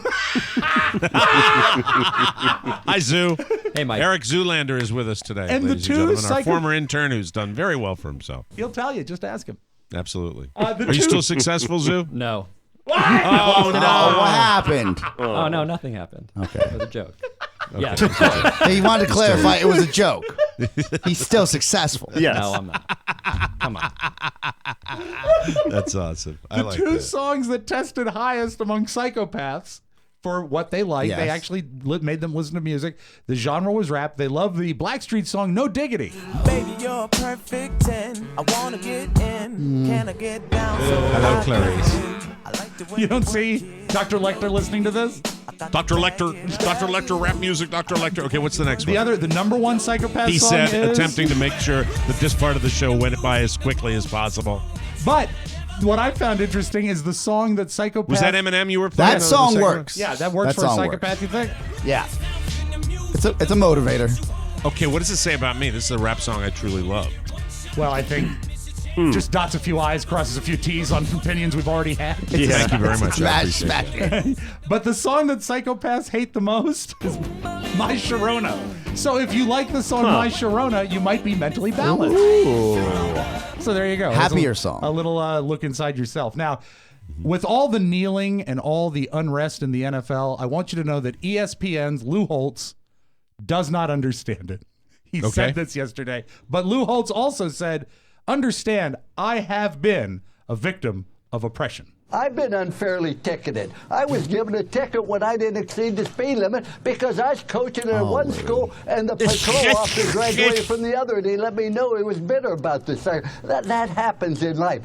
S4: Hi, Zoo.
S6: Hey, Mike.
S4: Eric Zoolander is with us today,
S5: And the
S4: ladies
S5: two
S4: and gentlemen. Our
S5: psycho-
S4: former intern who's done very well for himself.
S5: He'll tell you. Just ask him.
S4: Absolutely.
S5: The
S4: Are you
S5: two-
S4: still successful, Zoo?
S6: No.
S4: Oh, no.
S3: What happened?
S6: Oh, no, nothing happened.
S3: Okay.
S6: It was a joke. Yeah.
S3: Hey, you wanted to clarify it was a joke. He's still successful.
S6: No, I'm not. Come on.
S4: That's awesome. I
S5: The
S4: like
S5: two
S4: that.
S5: songs that tested highest among psychopaths for what they like,
S3: Yes.
S5: they actually made them listen to music. The genre was rap. They love the Blackstreet song "No Diggity."
S20: Baby, you're a perfect 10. I wanna get in. Can I get down?
S4: Hello, Clarice.
S5: You don't see Dr. Lecter listening to this?
S4: Dr. Lecter, rap music, Dr. Lecter. Okay, what's the next one?
S5: The number one psychopath
S4: He
S5: song
S4: said,
S5: is...
S4: attempting to make sure that this part of the show went by as quickly as possible.
S5: But what I found interesting is the song that psychopath...
S4: Was that Eminem you were playing?
S3: That song
S4: The second
S3: works.
S5: Yeah, that works
S3: That
S5: for a
S3: song
S5: psychopath, you think?
S3: Yeah. It's a motivator.
S4: one? Okay, what does it say about me? This is a rap song I truly love.
S5: Well, I think just dots a few I's, crosses a few T's on opinions we've already had.
S4: Thank you very much. I
S3: Smash,
S4: appreciate
S3: smash.
S4: that.
S5: But the song that psychopaths hate the most is My Sharona. So if you like the song My Sharona, you might be mentally balanced. So there you go.
S3: Happier
S5: There's
S3: song.
S5: A little look inside yourself. Now, with all the kneeling and all the unrest in the NFL, I want you to know that ESPN's Lou Holtz does not understand it. He said this yesterday. But Lou Holtz also said, understand, I have been a victim of oppression.
S23: I've been unfairly ticketed. I was given a ticket when I didn't exceed the speed limit because I was coaching at one school and the patrol officer graduated from the other, and he let me know he was bitter about this. That happens in life.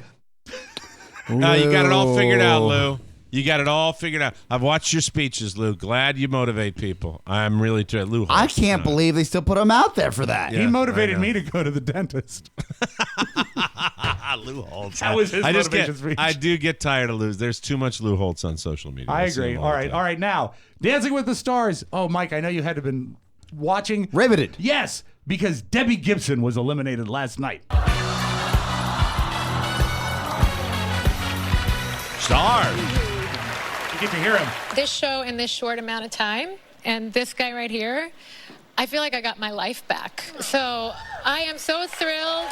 S4: You got it all figured out, Lou. You got it all figured out. I've watched your speeches, Lou. Glad you motivate people. I'm really Lou.
S3: I can't believe they still put him out there for that.
S5: He motivated me to go to the dentist.
S4: Lou Holtz.
S5: That was his motivation speech.
S4: I do get tired of Lou. There's too much Lou Holtz on social media.
S5: I
S4: see
S5: agree.
S4: him
S5: All
S4: the
S5: right.
S4: time.
S5: All right. Now, Dancing with the Stars. Oh, Mike, I know you had to have been watching.
S3: Riveted.
S5: Yes, because Debbie Gibson was eliminated last night.
S4: Stars.
S5: You get to hear him.
S25: This show in this short amount of time, and this guy right here, I feel like I got my life back. So I am so thrilled.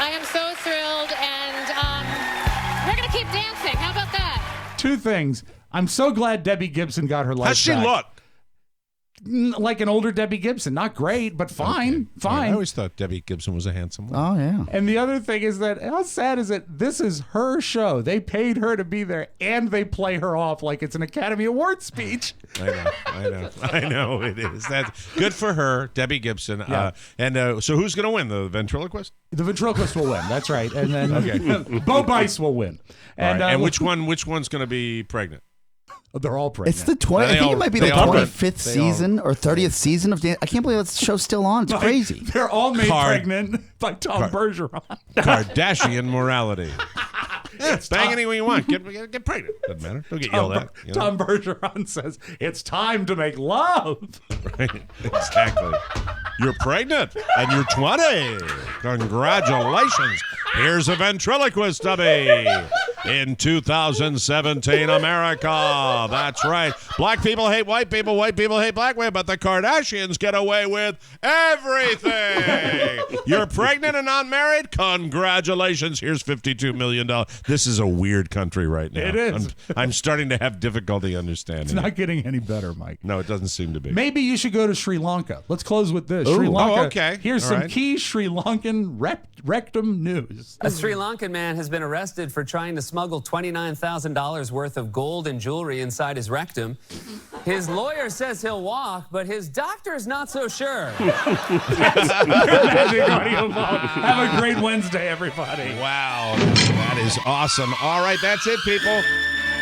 S25: I am so thrilled, and we're gonna keep dancing. How about that?
S5: Two things. I'm so glad Debbie Gibson got her life
S4: How's she
S5: back.
S4: look?
S5: Like an older Debbie Gibson. Not great, but fine. Fine.
S4: I always thought Debbie Gibson was a handsome woman.
S3: Oh, yeah.
S5: And the other thing is that how sad is it? This is her show. They paid her to be there, and they play her off like it's an Academy Award speech.
S4: I know it is. That's good for her, Debbie Gibson.
S5: Yeah.
S4: So who's going to win? The ventriloquist?
S5: The ventriloquist will win. That's right. And then
S4: Okay.
S5: Bo Bice will win.
S4: And, and which one's going to be pregnant?
S5: They're all pregnant.
S3: It's the 20. I think it might be the 25th season or 30th season of I can't believe that show's still on. It's crazy.
S5: They're all made pregnant by Tom Bergeron.
S4: Kardashian morality. Bang anyone you want. Get pregnant. Doesn't matter. Don't get yelled at. You know?
S5: Tom Bergeron says, it's time to make love.
S4: Right. Exactly. You're pregnant and you're 20. Congratulations. Here's a ventriloquist dummy. In 2017 America. That's right. Black people hate white people hate black women, but the Kardashians get away with everything. You're pregnant and not married? Congratulations. Here's $52 million. This is a weird country right now.
S5: It is.
S4: I'm starting to have difficulty understanding.
S5: It's not getting any better, Mike.
S4: No, it doesn't seem to be.
S5: Maybe you should go to Sri Lanka. Let's close with this.
S4: Ooh.
S5: Sri Lanka.
S4: Oh, okay.
S5: Here's
S4: All
S5: some
S4: right.
S5: key Sri Lankan rectum news.
S2: A Sri Lankan man has been arrested for trying to smuggle $29,000 worth of gold and jewelry inside his rectum. His lawyer says he'll walk, but his doctor is not so sure.
S5: Magic Audio Vault. Have a great Wednesday, everybody.
S4: Wow. That is awesome. All right, that's it, people.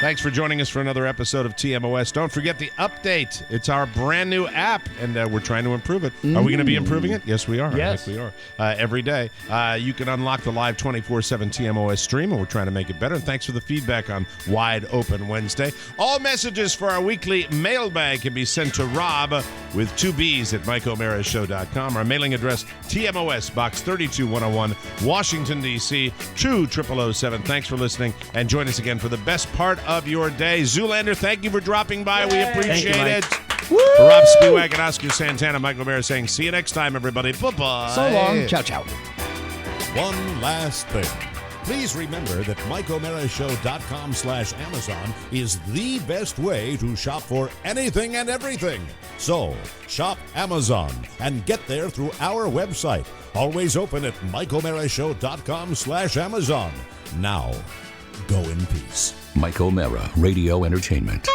S4: Thanks for joining us for another episode of TMOS. Don't forget the update. It's our brand new app, and we're trying to improve it. Are we going to be improving it? Yes, we are.
S5: Yes.
S4: We are. Every day. You can unlock the live 24/7 TMOS stream, and we're trying to make it better. And thanks for the feedback on Wide Open Wednesday. All messages for our weekly mailbag can be sent to Rob with 2 B's at MikeO'MaraShow.com. Our mailing address, TMOS, Box 32101, Washington, D.C., 20007. Thanks for listening, and join us again for the best part of your day. Zoolander, thank you for dropping by. We appreciate it. For Rob Spiewak and Oscar Santana, Mike O'Mara saying, see you next time, everybody. Bye-bye.
S3: So long. Ciao, ciao.
S7: One last thing. Please remember that MikeO'MaraShow.com/Amazon is the best way to shop for anything and everything. So, shop Amazon and get there through our website. Always open at MikeO'MaraShow.com/Amazon. Now, go in peace.
S1: Mike O'Mara Radio Entertainment.